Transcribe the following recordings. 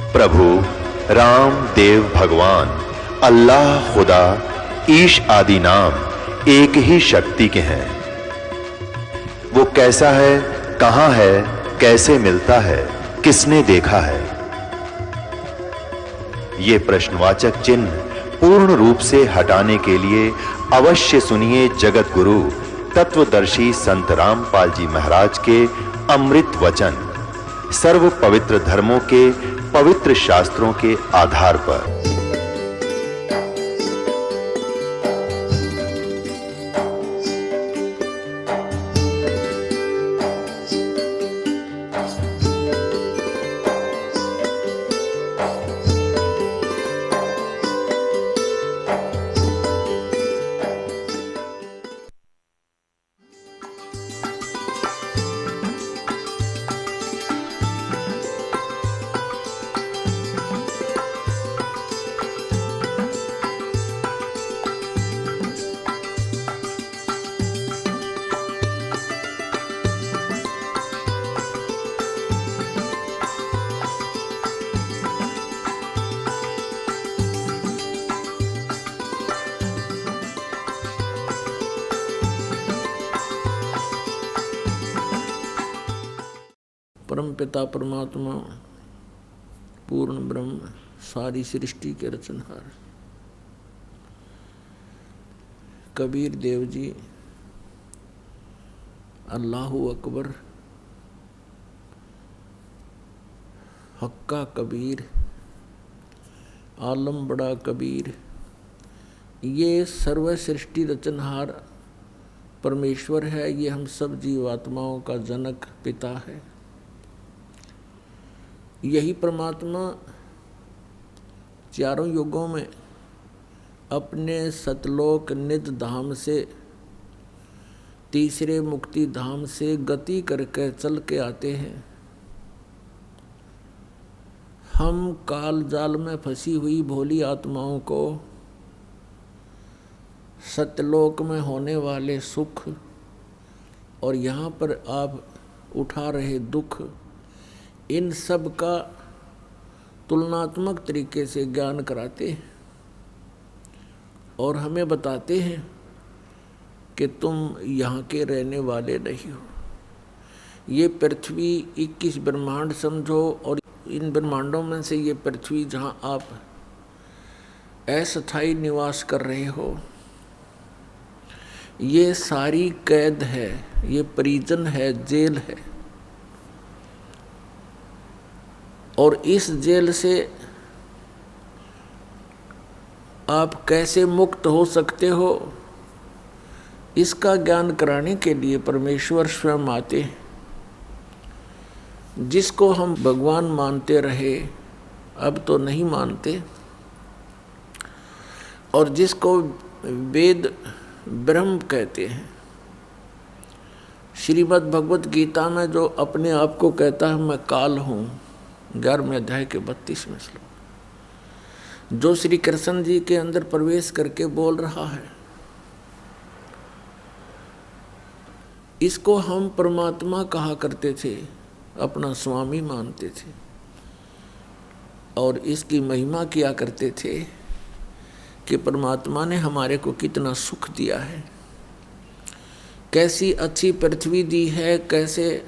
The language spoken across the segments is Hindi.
प्रभु राम देव भगवान अल्लाह खुदा ईश आदि नाम एक ही शक्ति के हैं। वो कैसा है, कहां है, कैसे मिलता है, किसने देखा है? ये प्रश्नवाचक चिन्ह पूर्ण रूप से हटाने के लिए अवश्य सुनिए जगत गुरु तत्वदर्शी संत रामपाल जी महाराज के अमृत वचन सर्व पवित्र धर्मों के पवित्र शास्त्रों के आधार पर। परम पिता परमात्मा पूर्ण ब्रह्म सारी सृष्टि के रचनहार कबीर देव जी अल्लाहु अकबर हक्का कबीर आलम बड़ा कबीर, ये सर्व सृष्टि रचनहार परमेश्वर है। ये हम सब जीवात्माओं का जनक पिता है। यही परमात्मा चारों युगों में अपने सतलोक निज धाम से तीसरे मुक्ति धाम से गति करके चल के आते हैं। हम काल जाल में फंसी हुई भोली आत्माओं को सतलोक में होने वाले सुख और यहाँ पर आप उठा रहे दुख, इन सब का तुलनात्मक तरीके से ज्ञान कराते हैं और हमें बताते हैं कि तुम यहाँ के रहने वाले नहीं हो। ये पृथ्वी 21 ब्रह्मांड समझो और इन ब्रह्मांडों में से ये पृथ्वी जहाँ आप अस्थायी निवास कर रहे हो, ये सारी कैद है, ये परिजन है, जेल है। और इस जेल से आप कैसे मुक्त हो सकते हो, इसका ज्ञान कराने के लिए परमेश्वर स्वयं आते हैं। जिसको हम भगवान मानते रहे अब तो नहीं मानते, और जिसको वेद ब्रह्म कहते हैं। श्रीमद् भगवत गीता में जो अपने आप को कहता है मैं काल हूँ, 11वें अध्याय के 32वें श्लोक, जो श्री कृष्ण जी के अंदर प्रवेश करके बोल रहा है, इसको हम परमात्मा कहा करते थे, अपना स्वामी मानते थे और इसकी महिमा किया करते थे कि परमात्मा ने हमारे को कितना सुख दिया है, कैसी अच्छी पृथ्वी दी है, कैसे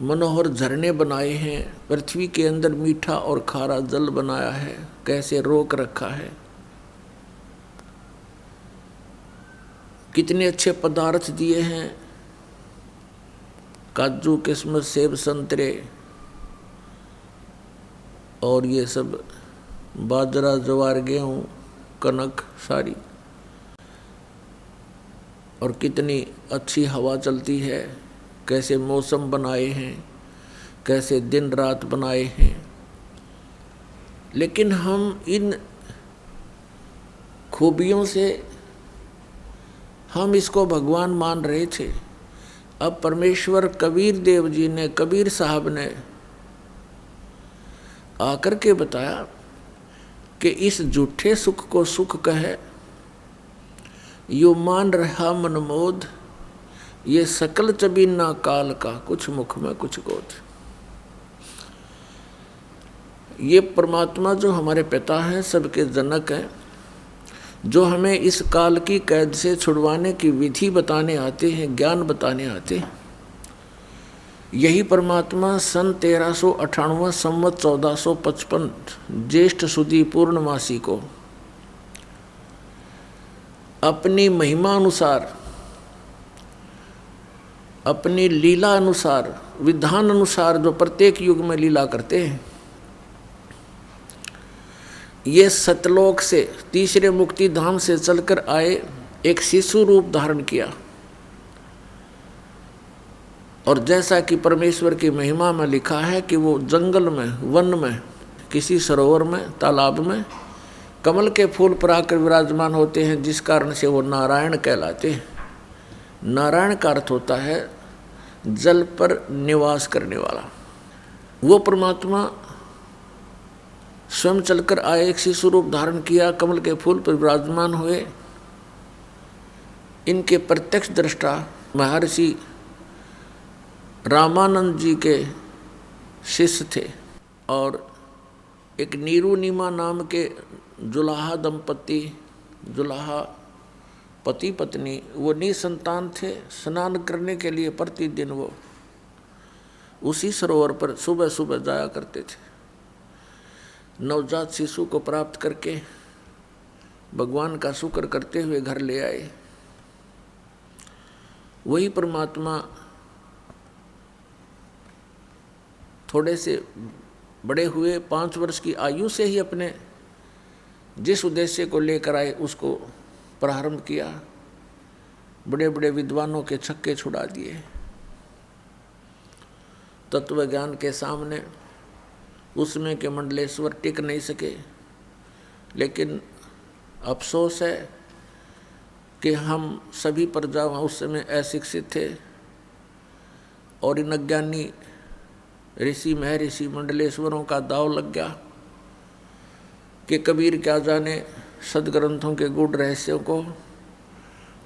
मनोहर झरने बनाए हैं, पृथ्वी के अंदर मीठा और खारा जल बनाया है, कैसे रोक रखा है, कितने अच्छे पदार्थ दिए हैं, काजू किस्मत सेब संतरे और ये सब बाजरा ज्वार गेहूँ कनक सारी, और कितनी अच्छी हवा चलती है, कैसे मौसम बनाए हैं, कैसे दिन रात बनाए हैं। लेकिन हम इन खूबियों से हम इसको भगवान मान रहे थे। अब परमेश्वर कबीर देव जी ने, कबीर साहब ने आकर के बताया कि इस झूठे सुख को सुख कहे, यो मान रहा मनमोद, ये सकल चबीना काल का, कुछ मुख में कुछ गोद। ये परमात्मा जो हमारे पिता हैं, सबके जनक हैं, जो हमें इस काल की कैद से छुड़वाने की विधि बताने आते हैं, ज्ञान बताने आते हैं, यही परमात्मा सन 1398 संवत 1455 ज्येष्ठ सुदी पूर्णमासी को अपनी महिमा अनुसार, अपनी लीला अनुसार, विधान अनुसार जो प्रत्येक युग में लीला करते हैं, ये सतलोक से तीसरे मुक्ति धाम से चलकर आए, एक शिशु रूप धारण किया। और जैसा कि परमेश्वर की महिमा में लिखा है कि वो जंगल में, वन में, किसी सरोवर में, तालाब में कमल के फूल पर आकर विराजमान होते हैं, जिस कारण से वो नारायण कहलाते हैं। नारायण का अर्थ होता है जल पर निवास करने वाला। वो परमात्मा स्वयं चलकर आए, एक शिशु रूप धारण किया, कमल के फूल पर विराजमान हुए। इनके प्रत्यक्ष दृष्टा महर्षि रामानंद जी के शिष्य थे, और एक नीरू नीमा नाम के जुलाहा दंपति, जुलाहा पति पत्नी, वो निसंतान थे। स्नान करने के लिए प्रतिदिन वो उसी सरोवर पर सुबह सुबह जाया करते थे। नवजात शिशु को प्राप्त करके भगवान का शुक्र करते हुए घर ले आए। वही परमात्मा थोड़े से बड़े हुए, 5 वर्ष की आयु से ही अपने जिस उद्देश्य को लेकर आए उसको प्रारंभ किया। बड़े बड़े विद्वानों के छक्के छुड़ा दिए। तत्व ज्ञान के सामने उसमें के मंडलेश्वर टिक नहीं सके। लेकिन अफसोस है कि हम सभी प्रजा उस समय अशिक्षित थे, और इन अज्ञानी ऋषि महर्षि मंडलेश्वरों का दाव लग गया कि कबीर क्या जाने सदग्रंथों के गूढ़ रहस्यों को,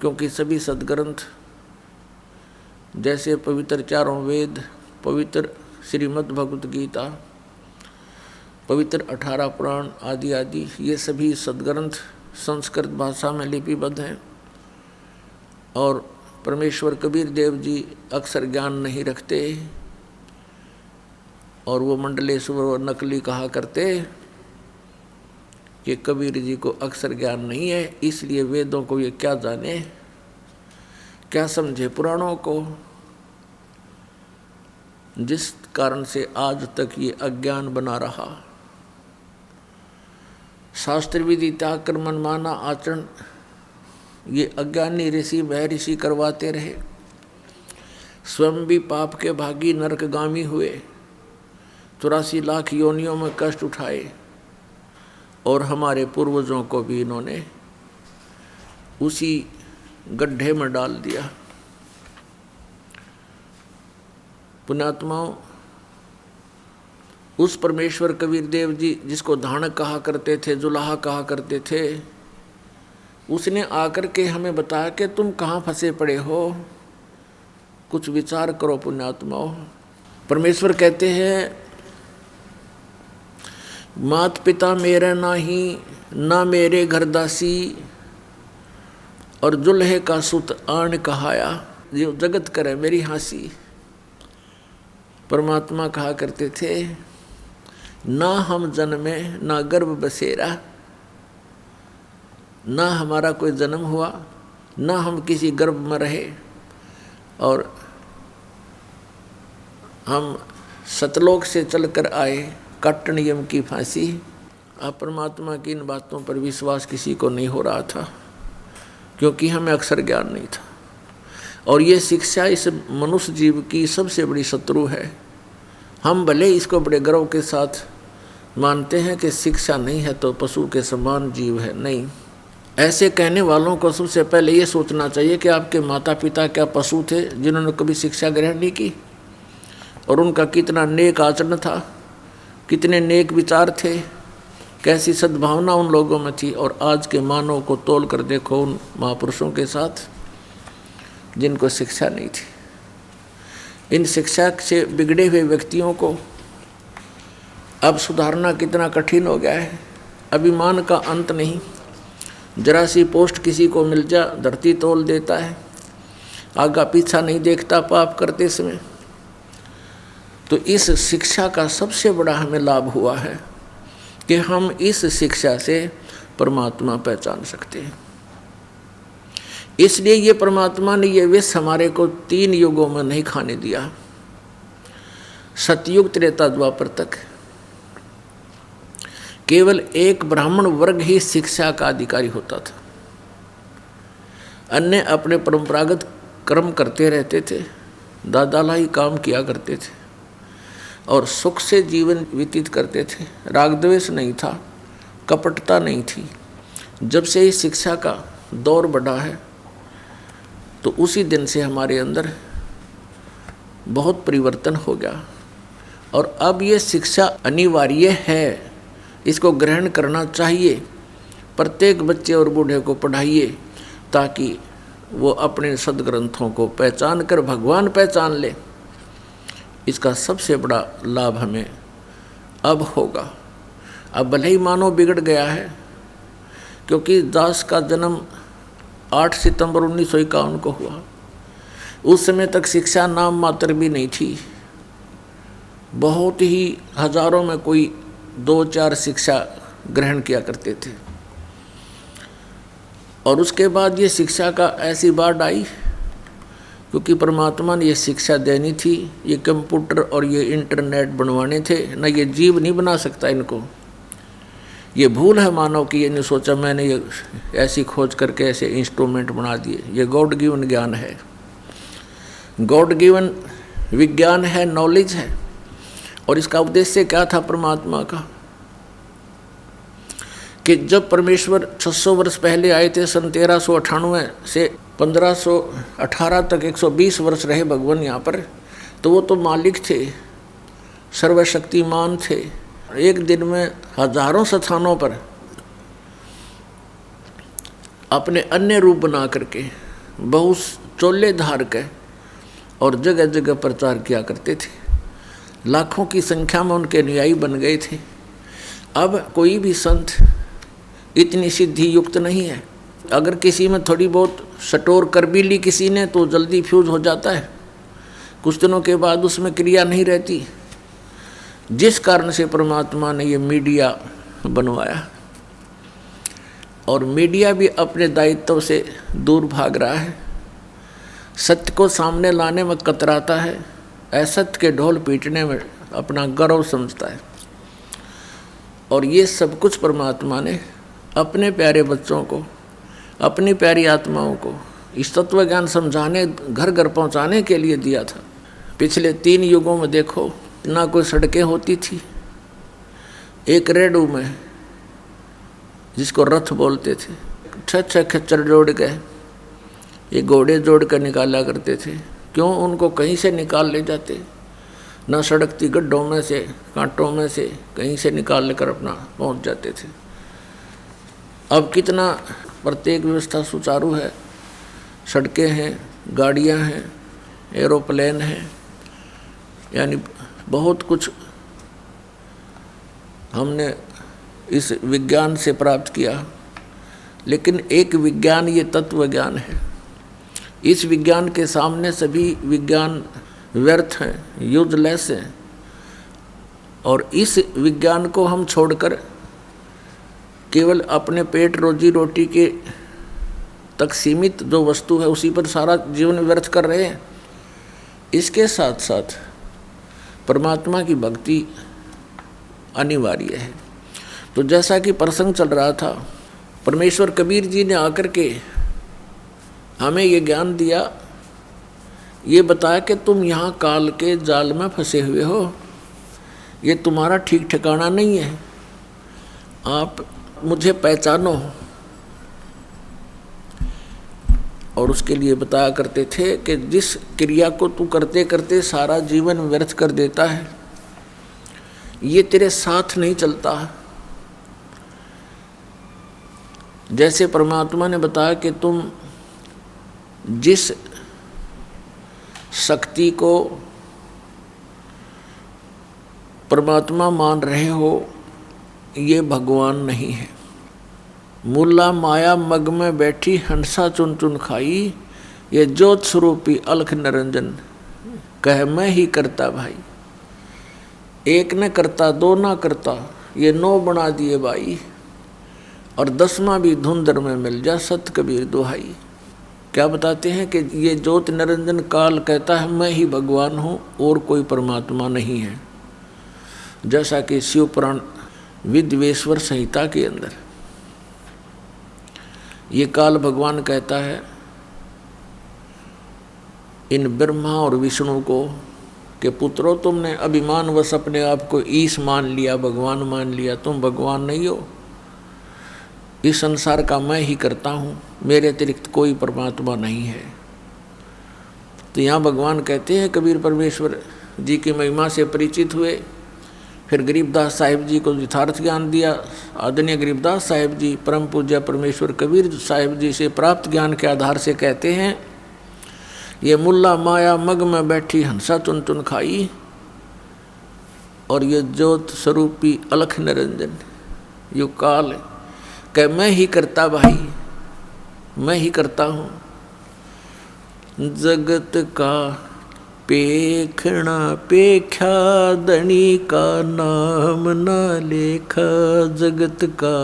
क्योंकि सभी सदग्रंथ जैसे पवित्र 4 वेद, पवित्र श्रीमद् भगवत गीता, पवित्र 18 पुराण आदि आदि, ये सभी सदग्रंथ संस्कृत भाषा में लिपिबद्ध हैं। और परमेश्वर कबीर देव जी अक्सर ज्ञान नहीं रखते, और वो मंडलेश्वर नकली कहा करते कि कबीर जी को अक्सर ज्ञान नहीं है, इसलिए वेदों को ये क्या जाने, क्या समझे पुराणों को, जिस कारण से आज तक ये अज्ञान बना रहा। शास्त्र विधि त्याग कर मनमाना आचरण ये अज्ञानी ऋषि महर्षि करवाते रहे। स्वयं भी पाप के भागी नरकगामी हुए, 84 लाख योनियों में कष्ट उठाए, और हमारे पूर्वजों को भी इन्होंने उसी गड्ढे में डाल दिया। पुण्यात्माओं, उस परमेश्वर कबीर देव जी जिसको धानक कहा करते थे, जुलाहा कहा करते थे, उसने आकर के हमें बताया कि तुम कहाँ फंसे पड़े हो, कुछ विचार करो पुण्यात्माओं। परमेश्वर कहते हैं, मात पिता मेरा नाही, ना मेरे घरदासी, और जुल्हे का सुत आन कहाया, जो जगत करे मेरी हंसी। परमात्मा कहा करते थे, ना हम जन्मे ना गर्भ बसेरा, ना हमारा कोई जन्म हुआ, ना हम किसी गर्भ में रहे, और हम सतलोक से चलकर आए, काटन यम की फांसी। अब परमात्मा की इन बातों पर विश्वास किसी को नहीं हो रहा था, क्योंकि हमें अक्सर ज्ञान नहीं था। और ये शिक्षा इस मनुष्य जीव की सबसे बड़ी शत्रु है। हम भले इसको बड़े गर्व के साथ मानते हैं कि शिक्षा नहीं है तो पशु के समान जीव है, नहीं। ऐसे कहने वालों को सबसे पहले ये सोचना चाहिए कि आपके माता पिता क्या पशु थे जिन्होंने कभी शिक्षा ग्रहण नहीं की, और उनका कितना नेक आचरण था, कितने नेक विचार थे, कैसी सद्भावना उन लोगों में थी। और आज के मानव को तोल कर देखो उन महापुरुषों के साथ जिनको शिक्षा नहीं थी। इन शिक्षा से बिगड़े हुए व्यक्तियों को अब सुधारना कितना कठिन हो गया है, अभिमान का अंत नहीं। जरा सी पोस्ट किसी को मिल जा धरती तोल देता है, आगा पीछा नहीं देखता पाप करते समय। तो इस शिक्षा का सबसे बड़ा हमें लाभ हुआ है कि हम इस शिक्षा से परमात्मा पहचान सकते हैं। इसलिए ये परमात्मा ने ये विष हमारे को 3 युगों में नहीं खाने दिया, सतयुग त्रेता द्वापर तक। केवल एक ब्राह्मण वर्ग ही शिक्षा का अधिकारी होता था, अन्य अपने परंपरागत कर्म करते रहते थे, दादा ही काम किया करते थे और सुख से जीवन व्यतीत करते थे। राग द्वेष नहीं था, कपटता नहीं थी। जब से ही शिक्षा का दौर बढ़ा है तो उसी दिन से हमारे अंदर बहुत परिवर्तन हो गया। और अब ये शिक्षा अनिवार्य है, इसको ग्रहण करना चाहिए। प्रत्येक बच्चे और बूढ़े को पढ़ाइए ताकि वो अपने सदग्रंथों को पहचान कर भगवान पहचान ले। इसका सबसे बड़ा लाभ हमें अब होगा। अब भले ही मानव बिगड़ गया है, क्योंकि दास का जन्म 8 सितंबर 1951 को हुआ। उस समय तक शिक्षा नाम मात्र भी नहीं थी। बहुत ही हजारों में कोई 2-4 शिक्षा ग्रहण किया करते थे। और उसके बाद ये शिक्षा का ऐसी बाढ़ आई, क्योंकि परमात्मा ने ये शिक्षा देनी थी। ये कंप्यूटर और ये इंटरनेट बनवाने थे ना, ये जीव नहीं बना सकता इनको। ये भूल है मानव की, ये नहीं सोचा मैंने ये ऐसी खोज करके ऐसे इंस्ट्रूमेंट बना दिए। ये गॉड गिवन ज्ञान है, गॉड गिवन विज्ञान है, नॉलेज है। और इसका उद्देश्य क्या था परमात्मा का कि जब परमेश्वर 600 वर्ष पहले आए थे, सन 1398 से 1518 तक 120 वर्ष रहे भगवान यहाँ पर, तो वो तो मालिक थे, सर्वशक्तिमान थे। एक दिन में हजारों स्थानों पर अपने अन्य रूप बना करके बहुत चोले धार के और जगह जगह प्रचार किया करते थे। लाखों की संख्या में उनके अनुयायी बन गए थे। अब कोई भी संत इतनी सिद्धि युक्त नहीं है। अगर किसी में थोड़ी बहुत सटोर कर भी ली किसी ने तो जल्दी फ्यूज हो जाता है, कुछ दिनों के बाद उसमें क्रिया नहीं रहती। जिस कारण से परमात्मा ने ये मीडिया बनवाया, और मीडिया भी अपने दायित्व से दूर भाग रहा है, सत्य को सामने लाने में कतराता है, असत्य के ढोल पीटने में अपना गर्व समझता है। और ये सब कुछ परमात्मा ने अपने प्यारे बच्चों को, अपनी प्यारी आत्माओं को इस तत्व ज्ञान समझाने, घर घर पहुंचाने के लिए दिया था। पिछले 3 युगों में देखो, ना कोई सड़कें होती थी। एक रेडू में, जिसको रथ बोलते थे, 6 खच्चर जोड़ के, ये घोड़े जोड़ कर निकाला करते थे। क्यों? उनको कहीं से निकाल ले जाते, ना सड़कती गड्ढों में से, कांटों में से, कहीं से निकाल लेकर अपना पहुंच जाते थे। अब कितना प्रत्येक व्यवस्था सुचारू है, सड़कें हैं, गाड़ियां हैं, एरोप्लेन हैं, यानी बहुत कुछ हमने इस विज्ञान से प्राप्त किया। लेकिन एक विज्ञान, ये तत्व ज्ञान है। इस विज्ञान के सामने सभी विज्ञान व्यर्थ हैं, यूजलेस हैं। और इस विज्ञान को हम छोड़कर केवल अपने पेट रोजी रोटी के तक सीमित जो वस्तु है उसी पर सारा जीवन व्यर्थ कर रहे हैं। इसके साथ साथ परमात्मा की भक्ति अनिवार्य है। तो जैसा कि प्रसंग चल रहा था, परमेश्वर कबीर जी ने आकर के हमें ये ज्ञान दिया, ये बताया कि तुम यहाँ काल के जाल में फंसे हुए हो, ये तुम्हारा ठीक ठिकाना नहीं है, आप मुझे पहचानो। और उसके लिए बताया करते थे कि जिस क्रिया को तू करते करते सारा जीवन व्यर्थ कर देता है, ये तेरे साथ नहीं चलता। जैसे परमात्मा ने बताया कि तुम जिस शक्ति को परमात्मा मान रहे हो, ये भगवान नहीं है। मुल्ला माया मग में बैठी हंसा चुन चुन खाई, ये ज्योत स्वरूपी अलख निरंजन कह मैं ही करता भाई। एक न करता दो ना करता, ये 9 बना दिए भाई, और 10वां भी धुंधर में मिल जा सत कबीर दुहाई। क्या बताते हैं कि ये ज्योत निरंजन काल कहता है मैं ही भगवान हूँ और कोई परमात्मा नहीं है। जैसा कि शिव पुराण विद्वेश्वर संहिता के अंदर ये काल भगवान कहता है इन ब्रह्मा और विष्णु को कि पुत्रों, तुमने अभिमानवश अपने आप को ईश मान लिया, भगवान मान लिया, तुम भगवान नहीं हो। इस संसार का मैं ही करता हूँ, मेरे अतिरिक्त कोई परमात्मा नहीं है। तो यहाँ भगवान कहते हैं कबीर परमेश्वर जी की महिमा से परिचित हुए, फिर गरीबदास साहिब जी को यथार्थ ज्ञान दिया। आदरणीय गरीबदास साहिब जी परम पूज्य परमेश्वर कबीर साहिब जी से प्राप्त ज्ञान के आधार से कहते हैं, ये मुल्ला माया मग में बैठी हंसा चुन चुन खाई, और ये ज्योत स्वरूपी अलख निरंजन यो काल कह मैं ही करता भाई, मैं ही करता हूँ। जगत का पेखना पेख्या दणी का नाम न लेखा, जगत का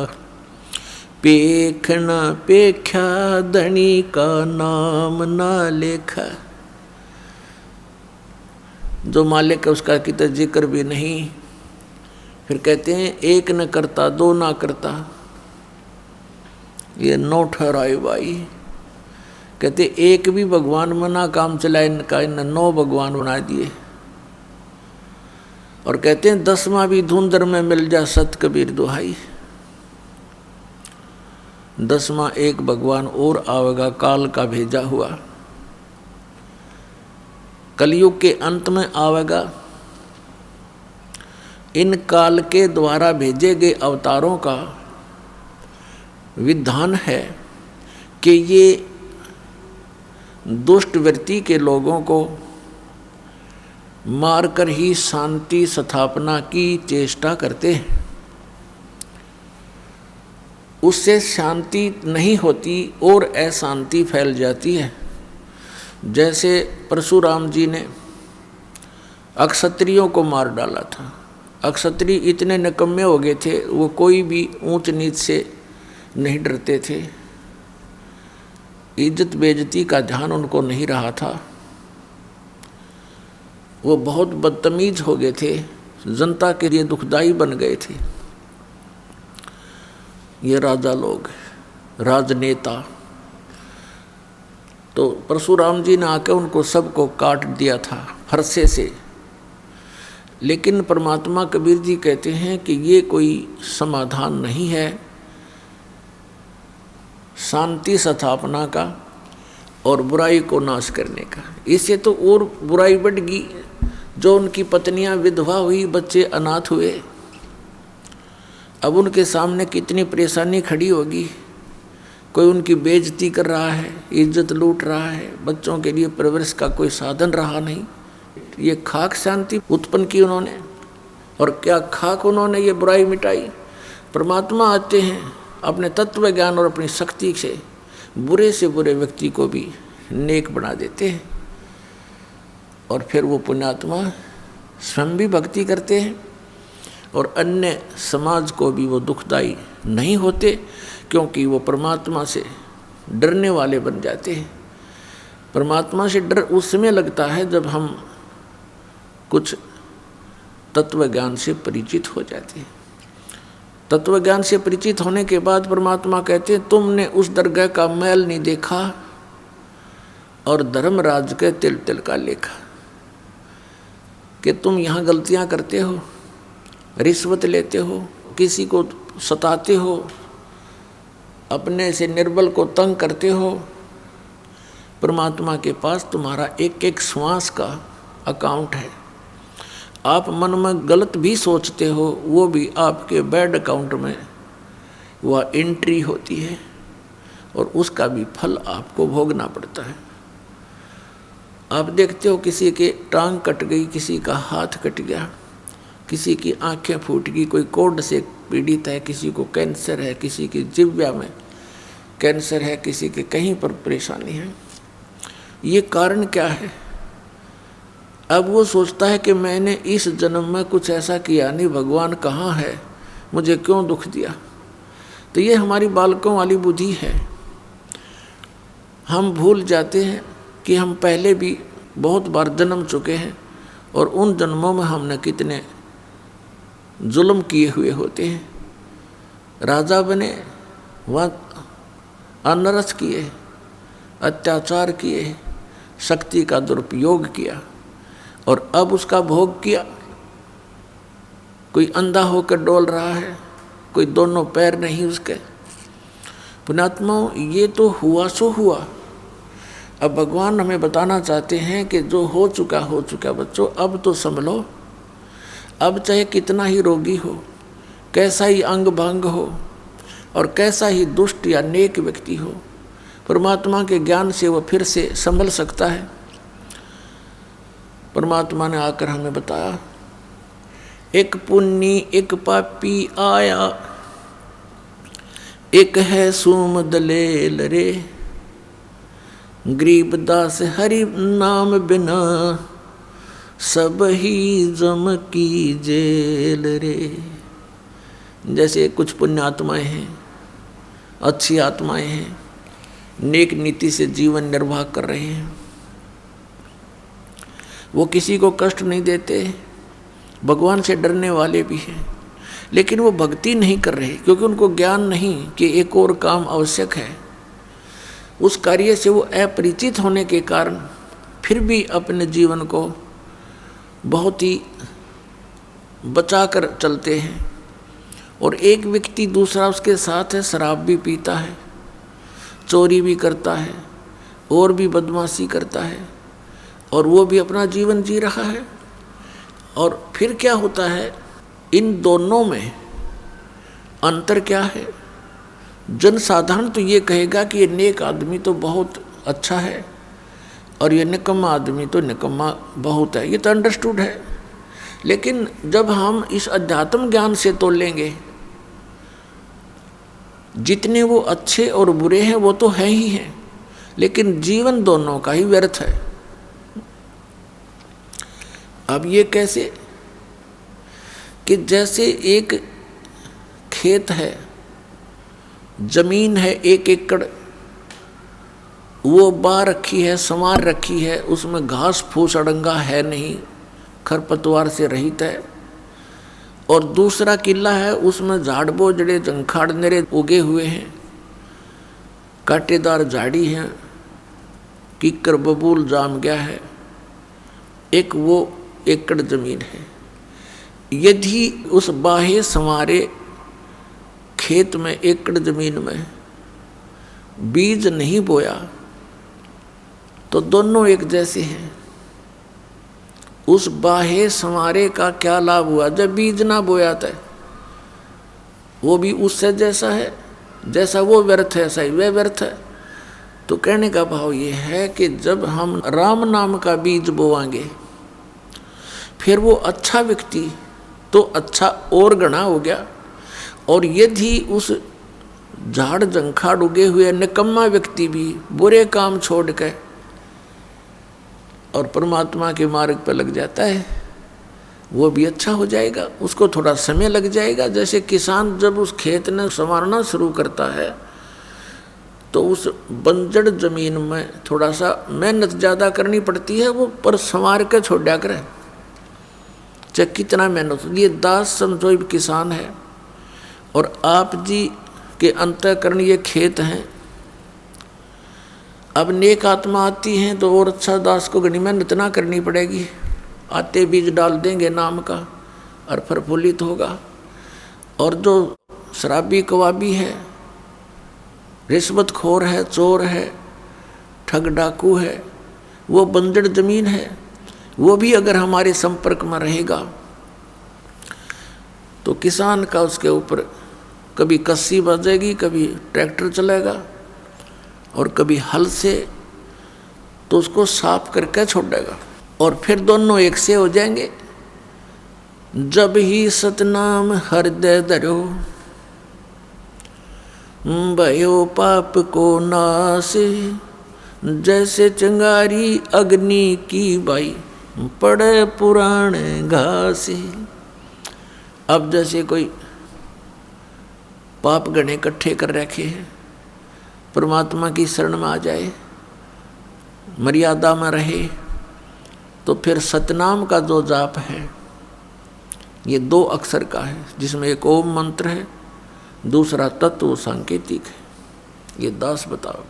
पेखना पेख्या दणी का नाम न लेखा। जो मालिक है उसका कितना जिक्र भी नहीं। फिर कहते हैं एक न करता दो ना करता, ये 9 ठहराए भाई। कहते एक भी भगवान मना काम चलाए इनका, इन 9 भगवान बना दिए। और कहते हैं 10वां भी धुंधर में मिल जा सत कबीर दुहाई। 10वां एक भगवान और आवेगा काल का भेजा हुआ, कलयुग के अंत में आवेगा। इन काल के द्वारा भेजे गए अवतारों का विधान है कि ये दुष्ट वृत्ति के लोगों को मारकर ही शांति स्थापना की चेष्टा करते हैं। उससे शांति नहीं होती और अशांति फैल जाती है। जैसे परशुराम जी ने अक्षत्रियों को मार डाला था। अक्षत्रिय इतने निकम्मे हो गए थे, वो कोई भी ऊंच नीच से नहीं डरते थे, इज्जत बेइज्जती का ध्यान उनको नहीं रहा था। वो बहुत बदतमीज हो गए थे, जनता के लिए दुखदाई बन गए थे। ये राजा लोग, राजनेता। तो परशुराम जी ने आकर उनको सबको काट दिया था फरसे से। लेकिन परमात्मा कबीर जी कहते हैं कि ये कोई समाधान नहीं है शांति स्थापना का और बुराई को नाश करने का। इससे तो और बुराई बढ़ गई। जो उनकी पत्नियां विधवा हुई, बच्चे अनाथ हुए, अब उनके सामने कितनी परेशानी खड़ी होगी। कोई उनकी बेइज्जती कर रहा है, इज्जत लूट रहा है, बच्चों के लिए परवरिश का कोई साधन रहा नहीं। ये खाक शांति उत्पन्न की उन्होंने, और क्या खाक उन्होंने ये बुराई मिटाई। परमात्मा आते हैं अपने तत्व ज्ञान और अपनी शक्ति से बुरे से बुरे व्यक्ति को भी नेक बना देते हैं, और फिर वो पुण्यात्मा स्वयं भी भक्ति करते हैं और अन्य समाज को भी वो दुखदाई नहीं होते, क्योंकि वो परमात्मा से डरने वाले बन जाते हैं। परमात्मा से डर उस समय लगता है जब हम कुछ तत्व ज्ञान से परिचित हो जाते हैं। तत्व ज्ञान से परिचित होने के बाद परमात्मा कहते हैं तुमने उस दरगाह का मैल नहीं देखा और धर्मराज के तिल तिल का लेखा, कि तुम यहाँ गलतियाँ करते हो, रिश्वत लेते हो, किसी को सताते हो, अपने से निर्बल को तंग करते हो। परमात्मा के पास तुम्हारा एक एक श्वास का अकाउंट है। आप मन में गलत भी सोचते हो, वो भी आपके बैड अकाउंट में वह एंट्री होती है और उसका भी फल आपको भोगना पड़ता है। आप देखते हो किसी के टांग कट गई, किसी का हाथ कट गया, किसी की आंखें फूट गई, कोई कोढ़ से पीड़ित है, किसी को कैंसर है, किसी की जिह्वा में कैंसर है, किसी के कहीं पर परेशानी है। ये कारण क्या है? अब वो सोचता है कि मैंने इस जन्म में कुछ ऐसा किया नहीं, भगवान कहाँ है, मुझे क्यों दुख दिया। तो ये हमारी बालकों वाली बुद्धि है। हम भूल जाते हैं कि हम पहले भी बहुत बार जन्म चुके हैं और उन जन्मों में हमने कितने जुल्म किए हुए होते हैं। राजा बने, वहाँ अनरस किए, अत्याचार किए, शक्ति का दुरुपयोग किया और अब उसका भोग किया। कोई अंधा होकर डोल रहा है, कोई दोनों पैर नहीं उसके। पुण्यात्माओं, ये तो हुआ सो हुआ। अब भगवान हमें बताना चाहते हैं कि जो हो चुका हो चुका बच्चों, अब तो संभलो। अब चाहे कितना ही रोगी हो, कैसा ही अंग भंग हो और कैसा ही दुष्ट या नेक व्यक्ति हो, परमात्मा के ज्ञान से वह फिर से संभल सकता है। परमात्मा ने आकर हमें बताया, एक पुण्य एक पापी आया, एक है सूम दलेल रे, गरीबदास हरि नाम बिना, सब ही जम की जेल रे। जैसे कुछ पुण्य आत्माएं हैं, अच्छी आत्माएं हैं, नेक नीति से जीवन निर्वाह कर रहे हैं, वो किसी को कष्ट नहीं देते, भगवान से डरने वाले भी हैं, लेकिन वो भक्ति नहीं कर रहे क्योंकि उनको ज्ञान नहीं कि एक और काम आवश्यक है। उस कार्य से वो अपरिचित होने के कारण फिर भी अपने जीवन को बहुत ही बचा कर चलते हैं। और एक व्यक्ति दूसरा उसके साथ है, शराब भी पीता है, चोरी भी करता है और भी बदमाशी करता है और वो भी अपना जीवन जी रहा है। और फिर क्या होता है, इन दोनों में अंतर क्या है? जनसाधारण तो ये कहेगा कि ये नेक आदमी तो बहुत अच्छा है और ये निकम्मा आदमी तो निकम्मा बहुत है, ये तो अंडरस्टूड है। लेकिन जब हम इस अध्यात्म ज्ञान से तोलेंगे, जितने वो अच्छे और बुरे हैं वो तो है ही हैं, लेकिन जीवन दोनों का ही व्यर्थ है। अब ये कैसे कि जैसे एक खेत है, जमीन है 1 एकड़, वो बा रखी है, संवार रखी है, उसमें घास फूस अड़ंगा है नहीं, खरपतवार से रहित है। और दूसरा किला है, उसमें झाड़ बोझड़े जंखाड़ नेरे उगे हुए हैं, कांटेदार झाड़ी हैं, कीकर बबूल जाम गया है। एक वो एकड़ जमीन है। यदि उस बाहे संवारे खेत में, एकड़ जमीन में बीज नहीं बोया तो दोनों एक जैसे हैं। उस बाहे संवारे का क्या लाभ हुआ? जब बीज ना बोया था, वो भी उससे जैसा है, जैसा वो व्यर्थ है, ऐसा ही वह व्यर्थ है। तो कहने का भाव ये है कि जब हम राम नाम का बीज बोवांगे, फिर वो अच्छा व्यक्ति तो अच्छा और गणा हो गया। और यदि उस झाड़ जंखाड़ उगे हुए निकम्मा व्यक्ति भी बुरे काम छोड़ के और परमात्मा के मार्ग पर लग जाता है, वो भी अच्छा हो जाएगा। उसको थोड़ा समय लग जाएगा। जैसे किसान जब उस खेत ने संवारना शुरू करता है तो उस बंजर जमीन में थोड़ा सा मेहनत ज़्यादा करनी पड़ती है, वो पर संवार के छोड़ दिया करे, चाहे कितना मेहनत। ये दास समझो किसान है और आप जी के अंतःकरण ये खेत हैं। अब नेक आत्मा आती हैं तो और अच्छा दास को घनी मेहनत ना करनी पड़ेगी, आते बीज डाल देंगे नाम का और प्रफुल्लित होगा। और जो शराबी कवाबी है, रिश्वतखोर है, चोर है, ठग डाकू है, वो बंजर जमीन है, वो भी अगर हमारे संपर्क में रहेगा तो किसान का उसके ऊपर कभी कस्सी बजेगी, कभी ट्रैक्टर चलेगा और कभी हल से, तो उसको साफ करके छोड़ देगा और फिर दोनों एक से हो जाएंगे। जब ही सतनाम हृदय धरो, भयो पाप को नाश। जैसे चिंगारी अग्नि की बाई, पड़े पुराने घास। अब जैसे कोई पाप गणे इकट्ठे कर रखे हैं, परमात्मा की शरण में आ जाए, मर्यादा में रहे, तो फिर सतनाम का जो जाप है ये 2 अक्षर का है, जिसमें एक ओम मंत्र है, दूसरा तत्व सांकेतिक है। ये दास बताओ,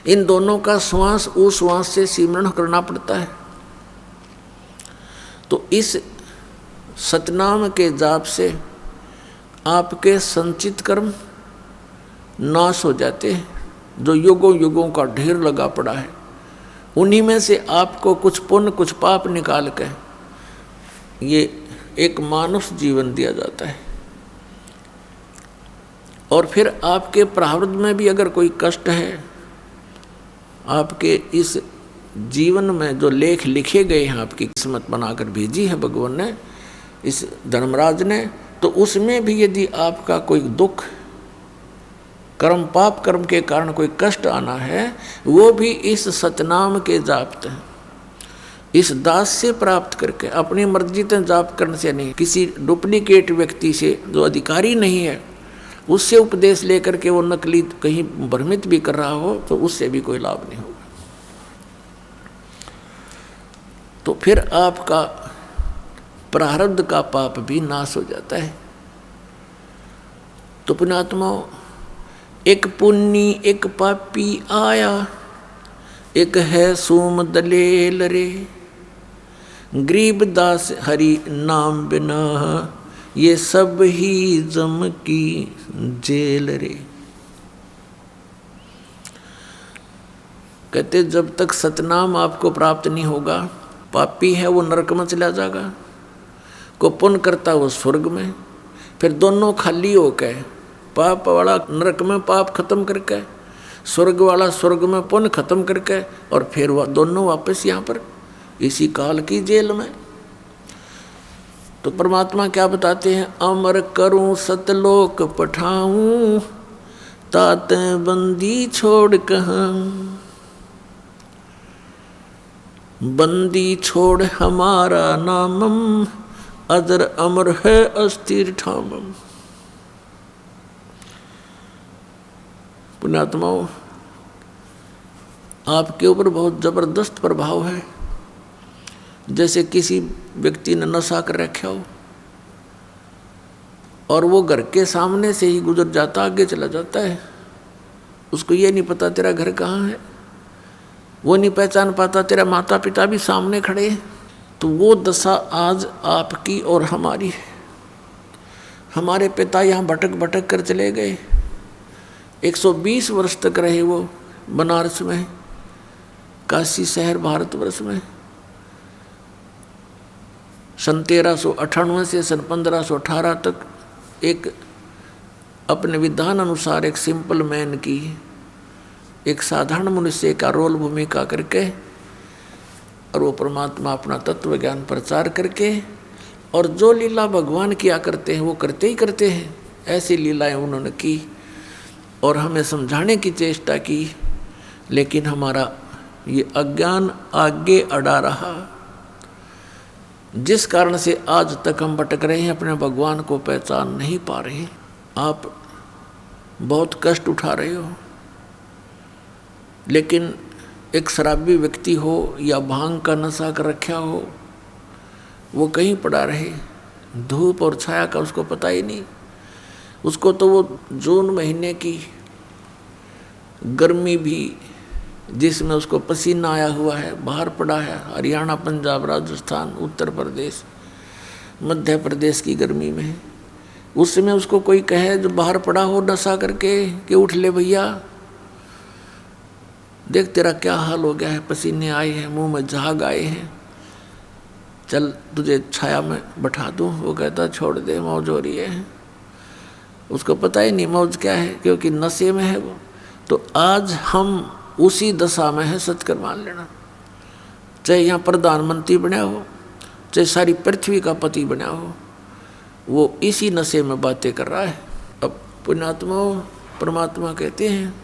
इन दोनों का श्वास उस श्वास से सिमरण करना पड़ता है। तो इस सतनाम के जाप से आपके संचित कर्म नाश हो जाते हैं, जो युगों युगों का ढेर लगा पड़ा है। उन्हीं में से आपको कुछ पुण्य कुछ पाप निकाल के ये एक मानुष जीवन दिया जाता है। और फिर आपके प्रारब्ध में भी अगर कोई कष्ट है, आपके इस जीवन में जो लेख लिखे गए हैं, आपकी किस्मत बनाकर भेजी है भगवान ने, इस धर्मराज ने, तो उसमें भी यदि आपका कोई दुख, कर्म पाप कर्म के कारण कोई कष्ट आना है, वो भी इस सतनाम के जाप इस दास से प्राप्त करके, अपनी मर्जी से जाप करने से नहीं, किसी डुप्लीकेट व्यक्ति से जो अधिकारी नहीं है उससे उपदेश लेकर के वो नकली कहीं भ्रमित भी कर रहा हो, तो उससे भी कोई लाभ नहीं होगा। तो फिर आपका प्रारब्ध का पाप भी नाश हो जाता है। तो पुण्यात्माओं, एक पुण्य एक पापी आया, एक है सोम दलेल रे। गरीबदास हरि नाम बिना, ये सब ही जम की जेल रे। कहते जब तक सतनाम आपको प्राप्त नहीं होगा, पापी है वो नरक में चला जाएगा, को पुण्य करता वो स्वर्ग में। फिर दोनों खाली हो गए, पाप वाला नरक में पाप खत्म करके, स्वर्ग वाला स्वर्ग में पुण्य खत्म करके, और फिर वह दोनों वापस यहाँ पर इसी काल की जेल में। तो परमात्मा क्या बताते हैं, अमर करूं सतलोक पठाऊं, तात बंदी छोड़ कहाँ। बंदी छोड़ हमारा नामम, अजर अमर है अस्थिर ठामम। पुण्यात्माओं, आपके ऊपर बहुत जबरदस्त प्रभाव है। जैसे किसी व्यक्ति ने नशा कर रखा हो और वो घर के सामने से ही गुजर जाता, आगे चला जाता है, उसको ये नहीं पता तेरा घर कहाँ है, वो नहीं पहचान पाता तेरा माता पिता भी सामने खड़े हैं। तो वो दशा आज आपकी और हमारी है। हमारे पिता यहाँ भटक भटक कर चले गए, 120 वर्ष तक रहे वो बनारस में, काशी शहर भारतवर्ष में। सन 1398 से सन 1518 तक एक अपने विधान अनुसार एक सिंपल मैन की, एक साधारण मनुष्य का रोल भूमिका करके, और वो परमात्मा अपना तत्व ज्ञान प्रचार करके, और जो लीला भगवान किया करते हैं वो करते ही करते हैं। ऐसी लीलाएं उन्होंने की और हमें समझाने की चेष्टा की, लेकिन हमारा ये अज्ञान आगे अड़ा रहा, जिस कारण से आज तक हम भटक रहे हैं, अपने भगवान को पहचान नहीं पा रहे। आप बहुत कष्ट उठा रहे हो, लेकिन एक शराबी व्यक्ति हो या भांग का नशा कर रखा हो, वो कहीं पड़ा रहे, धूप और छाया का उसको पता ही नहीं। उसको तो वो जून महीने की गर्मी भी, जिसमें उसको पसीना आया हुआ है, बाहर पड़ा है, हरियाणा पंजाब राजस्थान उत्तर प्रदेश मध्य प्रदेश की गर्मी में, उसमें उसको कोई कहे जो बाहर पड़ा हो नशा करके कि उठ ले भैया, देख तेरा क्या हाल हो गया है, पसीने आए हैं, मुंह में झाग आए हैं, चल तुझे छाया में बैठा दूं। वो कहता छोड़ दे, मौज हो रही है। उसको पता ही नहीं मौज क्या है, क्योंकि नशे में है वो। तो आज हम उसी दशा में है, सच कर मान लेना। चाहे यहाँ प्रधानमंत्री बना हो, चाहे सारी पृथ्वी का पति बना हो, वो इसी नशे में बातें कर रहा है। अब पुण्यात्मा परमात्मा कहते हैं,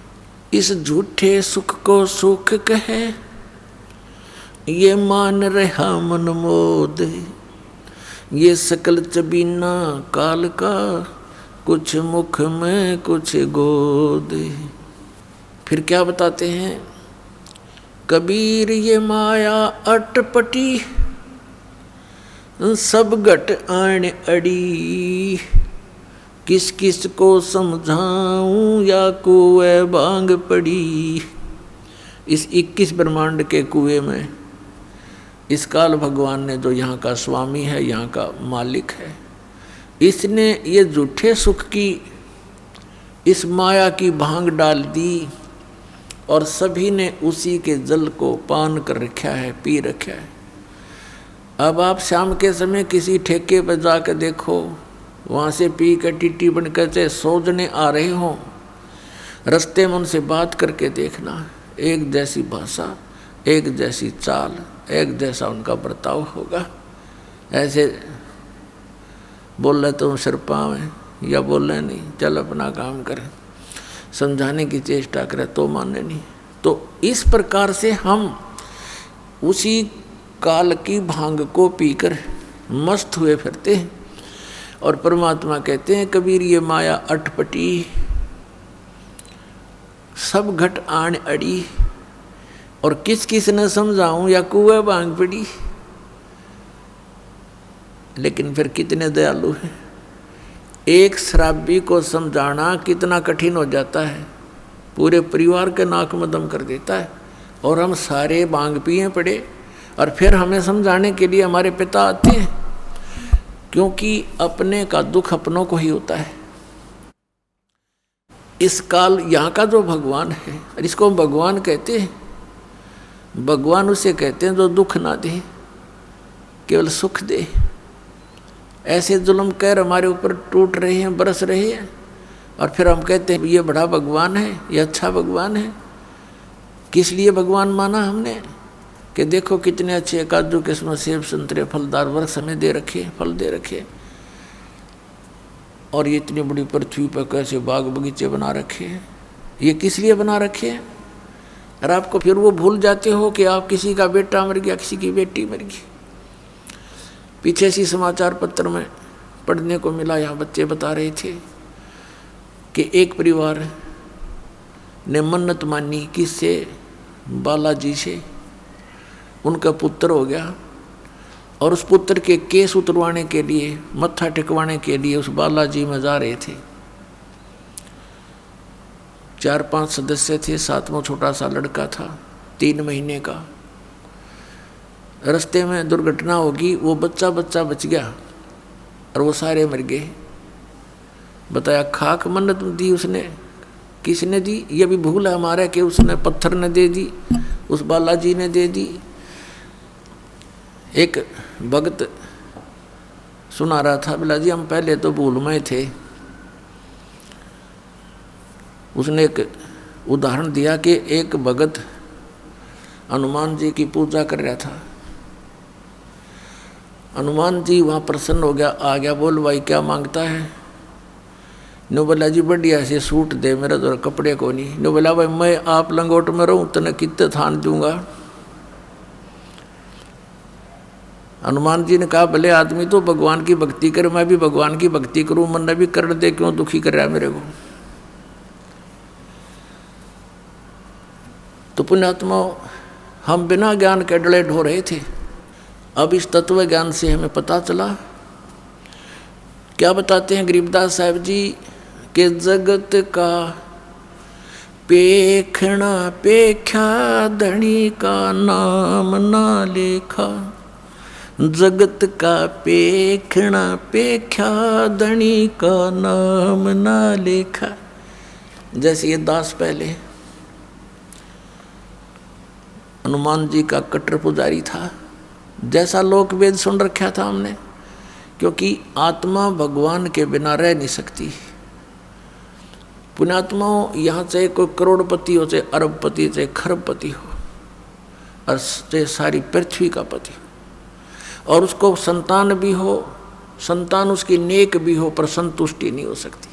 इस झूठे सुख को सुख कहे, ये मान रहा मन मोद, ये सकल चबीना काल का, कुछ मुख में कुछ गोद। फिर क्या बताते हैं, कबीर ये माया अटपटी, सब घट आण अड़ी, किस किस को समझाऊं या कुएं भांग पड़ी। इस 21 ब्रह्मांड के कुएं में इस काल भगवान ने, जो यहाँ का स्वामी है, यहाँ का मालिक है, इसने ये झूठे सुख की इस माया की भांग डाल दी और सभी ने उसी के जल को पान कर रखा है, पी रखा है। अब आप शाम के समय किसी ठेके पर जाकर देखो, वहाँ से पी कर टीटी बनकर से 100 जने आ रहे हों, रास्ते में उनसे बात करके देखना, एक जैसी भाषा, एक जैसी चाल, एक जैसा उनका बर्ताव होगा। ऐसे बोल रहे तो सिर पाँव है, या बोल रहे नहीं, चल अपना काम करें, समझाने की चेष्टा करें तो माने नहीं। तो इस प्रकार से हम उसी काल की भांग को पीकर मस्त हुए फिरते हैं। और परमात्मा कहते हैं, कबीर ये माया अटपटी, सब घट आण अड़ी, और किस किस ने समझाऊं या कुएं भांग पड़ी। लेकिन फिर कितने दयालु हैं, एक शराबी को समझाना कितना कठिन हो जाता है, पूरे परिवार के नाक में दम कर देता है। और हम सारे भांग पिए पड़े, और फिर हमें समझाने के लिए हमारे पिता आते हैं, क्योंकि अपने का दुख अपनों को ही होता है। इस काल यहाँ का जो भगवान है, इसको भगवान कहते हैं, भगवान उसे कहते हैं जो दुख ना दे, केवल सुख दे। ऐसे जुल्म कहर हमारे ऊपर टूट रहे हैं, बरस रहे हैं, और फिर हम कहते हैं ये बड़ा भगवान है, ये अच्छा भगवान है। किस लिए भगवान माना हमने, कि देखो कितने अच्छे काजू किस्मत सेब संतरे फलदार वृक्ष हमें दे रखे, फल दे रखे, और ये इतनी बड़ी पृथ्वी पर कैसे बाग बगीचे बना रखे हैं। ये किस लिए बना रखे हैं? और आपको फिर वो भूल जाते हो कि आप किसी का बेटा मर गया, किसी की बेटी मर गई। पीछे सी समाचार पत्र में पढ़ने को मिला, यहाँ बच्चे बता रहे थे कि एक परिवार ने मन्नत मानी, किससे? बालाजी से। उनका पुत्र हो गया, और उस पुत्र के केस उतरवाने के लिए, मत्था टिकवाने के लिए उस बालाजी में जा रहे थे। 4-5 सदस्य थे, 7वां छोटा सा लड़का था, 3 महीने का। रास्ते में दुर्घटना होगी, वो बच्चा बच गया और वो सारे मर गए। बताया खाक मन्नत दी उसने, किसने दी? ये भी भूल है हमारा कि उसने पत्थर ने दे दी, उस बालाजी ने दे दी। एक भक्त सुना रहा था, बोला जी हम पहले तो भूल में थे। उसने एक उदाहरण दिया कि एक भगत हनुमान जी की पूजा कर रहा था। हनुमान जी वहाँ प्रसन्न हो गया, आ गया, बोल भाई क्या मांगता है? नो बोला जी बढ़िया से सूट दे, मेरा तो कपड़े को नहीं। नो बोला भाई मैं आप लंगोट में रहूँ तो कितने थान दूंगा। हनुमान जी ने कहा भले आदमी तो भगवान की भक्ति करे, मैं भी भगवान की भक्ति करूँ, मन भी कर दे, क्यों दुखी कर रहा है मेरे को। तो पुण्यात्मा, हम बिना ज्ञान के डले ढो रहे थे। अब इस तत्व ज्ञान से हमें पता चला। क्या बताते हैं गरीबदास साहब जी कि जगत का पेखना पेख्या, धनी का नाम ना लेखा। जगत का पेखना पेख्या, धनी का नाम ना लेखा। जैसे ये दास पहले हनुमान जी का कट्टर पुजारी था, जैसा लोक वेद सुन रखा था हमने, क्योंकि आत्मा भगवान के बिना रह नहीं सकती। पुण्यात्माओं, यहाँ चाहे कोई करोड़पति हो, चाहे अरबपति, चाहे खरबपति हो, और चाहे सारी पृथ्वी का पति हो, और उसको संतान भी हो संतान उसकी नेक भी हो पर संतुष्टि नहीं हो सकती,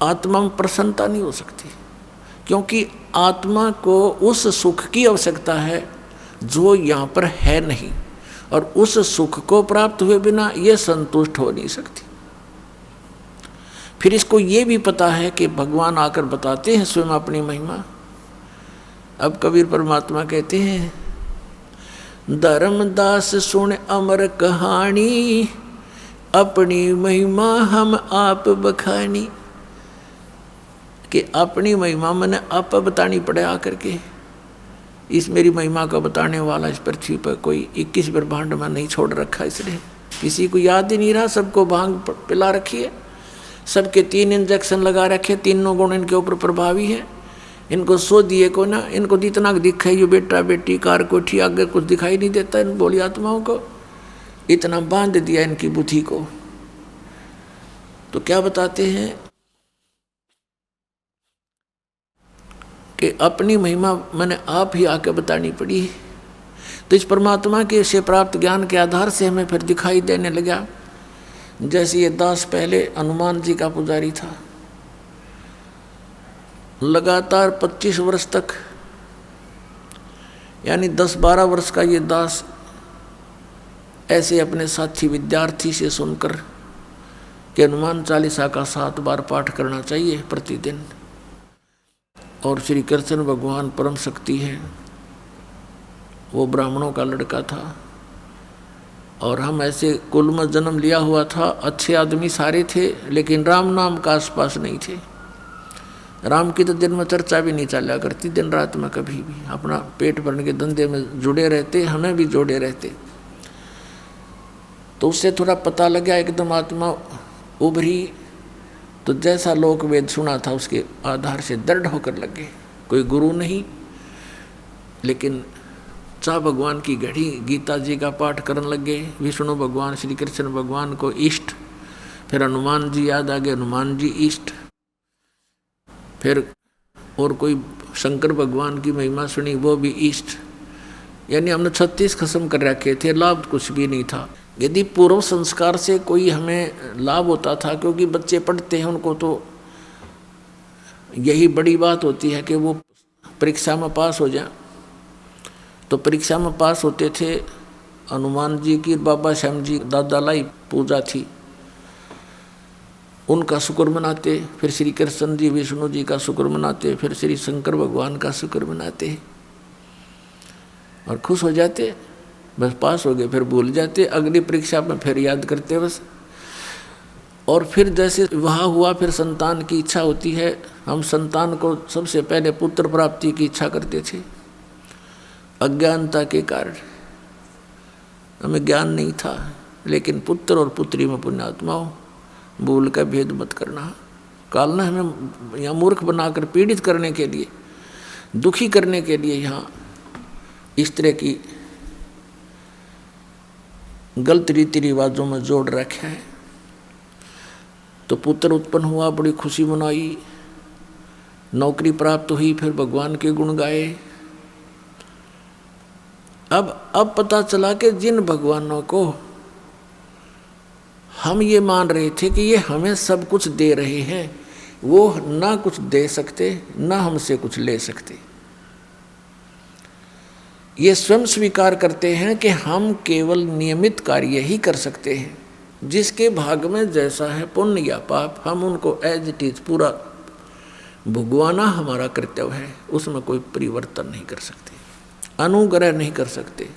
आत्मा में प्रसन्नता नहीं हो सकती, क्योंकि आत्मा को उस सुख की आवश्यकता है जो यहाँ पर है नहीं, और उस सुख को प्राप्त हुए बिना ये संतुष्ट हो नहीं सकती। फिर इसको ये भी पता है कि भगवान आकर बताते हैं स्वयं अपनी महिमा। अब कबीर परमात्मा कहते हैं, धर्मदास सुन अमर कहानी, अपनी महिमा हम आप बखानी। कि अपनी महिमा मैंने आप बतानी पड़े आकर के। इस मेरी महिमा का बताने वाला इस पृथ्वी पर कोई 21 ब्रह्मांड में नहीं छोड़ रखा, इसलिए किसी को याद ही नहीं रहा। सबको भांग पिला रखी है, सबके 3 इंजेक्शन लगा रखे, तीनों गुण इनके ऊपर प्रभावी है। इनको सो दिए को ना, इनको जितना दिखा ये बेटा बेटी कार कोठी आगे कुछ दिखाई नहीं देता इन बोली आत्माओं को, इतना बांध दिया इनकी बुद्धि को। तो क्या बताते हैं कि अपनी महिमा मैंने आप ही आके बतानी पड़ी। तो इस परमात्मा के से प्राप्त ज्ञान के आधार से हमें फिर दिखाई देने लगा। जैसे ये दास पहले हनुमान जी का पुजारी था, लगातार 25 वर्ष तक, यानी 10-12 वर्ष का ये दास ऐसे अपने साथी विद्यार्थी से सुनकर कि हनुमान चालीसा का 7 बार पाठ करना चाहिए प्रतिदिन, और श्री कृष्ण भगवान परम शक्ति है। वो ब्राह्मणों का लड़का था और हम ऐसे कुल में जन्म लिया हुआ था, अच्छे आदमी सारे थे, लेकिन राम नाम का आसपास नहीं थे। राम की तो दिन में चर्चा भी नहीं चला करती, दिन रात में कभी भी अपना पेट भरने के धंधे में जुड़े रहते, हमें भी जोड़े रहते। तो उससे थोड़ा पता लगा, एकदम आत्मा उभरी, तो जैसा लोक वेद सुना था उसके आधार से दृढ़ होकर लगे। कोई गुरु नहीं, लेकिन चाह भगवान की घड़ी गीता जी का पाठ करने लगे। विष्णु भगवान श्री कृष्ण भगवान को इष्ट, फिर हनुमान जी याद आ गए, हनुमान जी इष्ट, फिर और कोई शंकर भगवान की महिमा सुनी, वो भी इष्ट। यानी हमने 36 खत्म कर रखे थे, लाभ कुछ भी नहीं था। यदि पूर्व संस्कार से कोई हमें लाभ होता था, क्योंकि बच्चे पढ़ते हैं उनको तो यही बड़ी बात होती है कि वो परीक्षा में पास हो जाए। तो परीक्षा में पास होते थे। हनुमान जी की बाबा श्याम जी दादा लाई पूजा थी, उनका शुक्र मनाते, फिर श्री कृष्ण जी विष्णु जी का शुक्र मनाते, फिर श्री शंकर भगवान का शुक्र मनाते और खुश हो जाते। बस पास हो गए, फिर भूल जाते, अगली परीक्षा में फिर याद करते बस। और फिर जैसे वहाँ हुआ, फिर संतान की इच्छा होती है। हम संतान को सबसे पहले पुत्र प्राप्ति की इच्छा करते थे, अज्ञानता के कारण हमें ज्ञान नहीं था। लेकिन पुत्र और पुत्री में पुण्यात्माओं, भूल का भेद मत करना। काल ने हमें यहाँ मूर्ख बनाकर पीड़ित करने के लिए, दुखी करने के लिए यहाँ इस तरह की गलत रीति रिवाजों में जोड़ रखा है। तो पुत्र उत्पन्न हुआ, बड़ी खुशी मनाई, नौकरी प्राप्त हुई, फिर भगवान के गुण गाए। अब पता चला कि जिन भगवानों को हम ये मान रहे थे कि ये हमें सब कुछ दे रहे हैं, वो ना कुछ दे सकते ना हमसे कुछ ले सकते। ये स्वयं स्वीकार करते हैं कि हम केवल नियमित कार्य ही कर सकते हैं। जिसके भाग में जैसा है पुण्य या पाप, हम उनको एज इट इज पूरा भुगवाना हमारा कर्तव्य है। उसमें कोई परिवर्तन नहीं कर सकते, अनुग्रह नहीं कर सकते।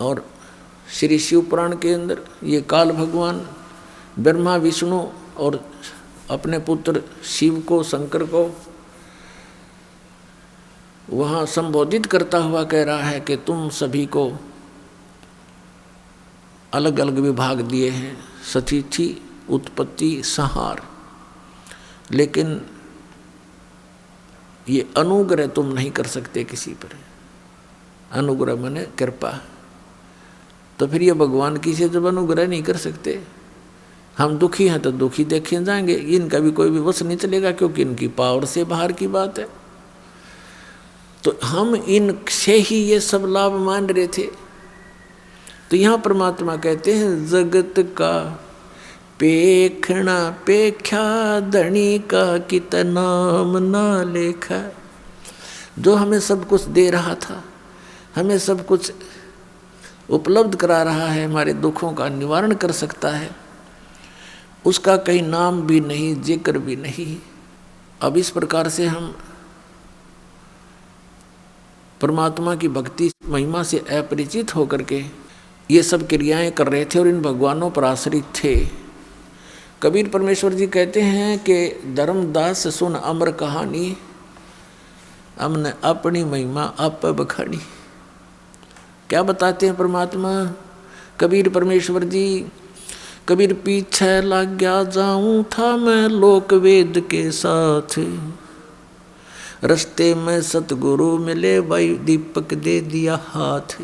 और श्री शिव पुराण के अंदर ये काल भगवान ब्रह्मा विष्णु और अपने पुत्र शिव को, शंकर को वहाँ संबोधित करता हुआ कह रहा है कि तुम सभी को अलग अलग विभाग दिए हैं, सतिथि, उत्पत्ति, संहार, लेकिन ये अनुग्रह तुम नहीं कर सकते किसी पर। अनुग्रह माने कृपा। तो फिर ये भगवान की से जब अनुग्रह नहीं कर सकते, हम दुखी हैं तो दुखी देखे जाएंगे, इनका भी कोई भी वश नहीं चलेगा, क्योंकि इनकी पावर से बाहर की बात है। तो हम इनसे ही ये सब लाभ मान रहे थे। तो यहाँ परमात्मा कहते हैं जगत का पेखना पेख्या धनी का कित नाम ना लेखा। जो हमें सब कुछ दे रहा था, हमें सब कुछ उपलब्ध करा रहा है, हमारे दुखों का निवारण कर सकता है, उसका कहीं नाम भी नहीं, जिक्र भी नहीं। अब इस प्रकार से हम परमात्मा की भक्ति महिमा से अपरिचित होकर के ये सब क्रियाएं कर रहे थे और इन भगवानों पर आश्रित थे। कबीर परमेश्वर जी कहते हैं कि धर्मदास सुन अमर कहानी, हमने अपनी महिमा आप बखानी। क्या बताते हैं परमात्मा कबीर परमेश्वर जी? कबीर पीछे लग गया जाऊं था मैं लोक वेद के साथ, रस्ते में सतगुरु मिले भाई दीपक दे दिया हाथ।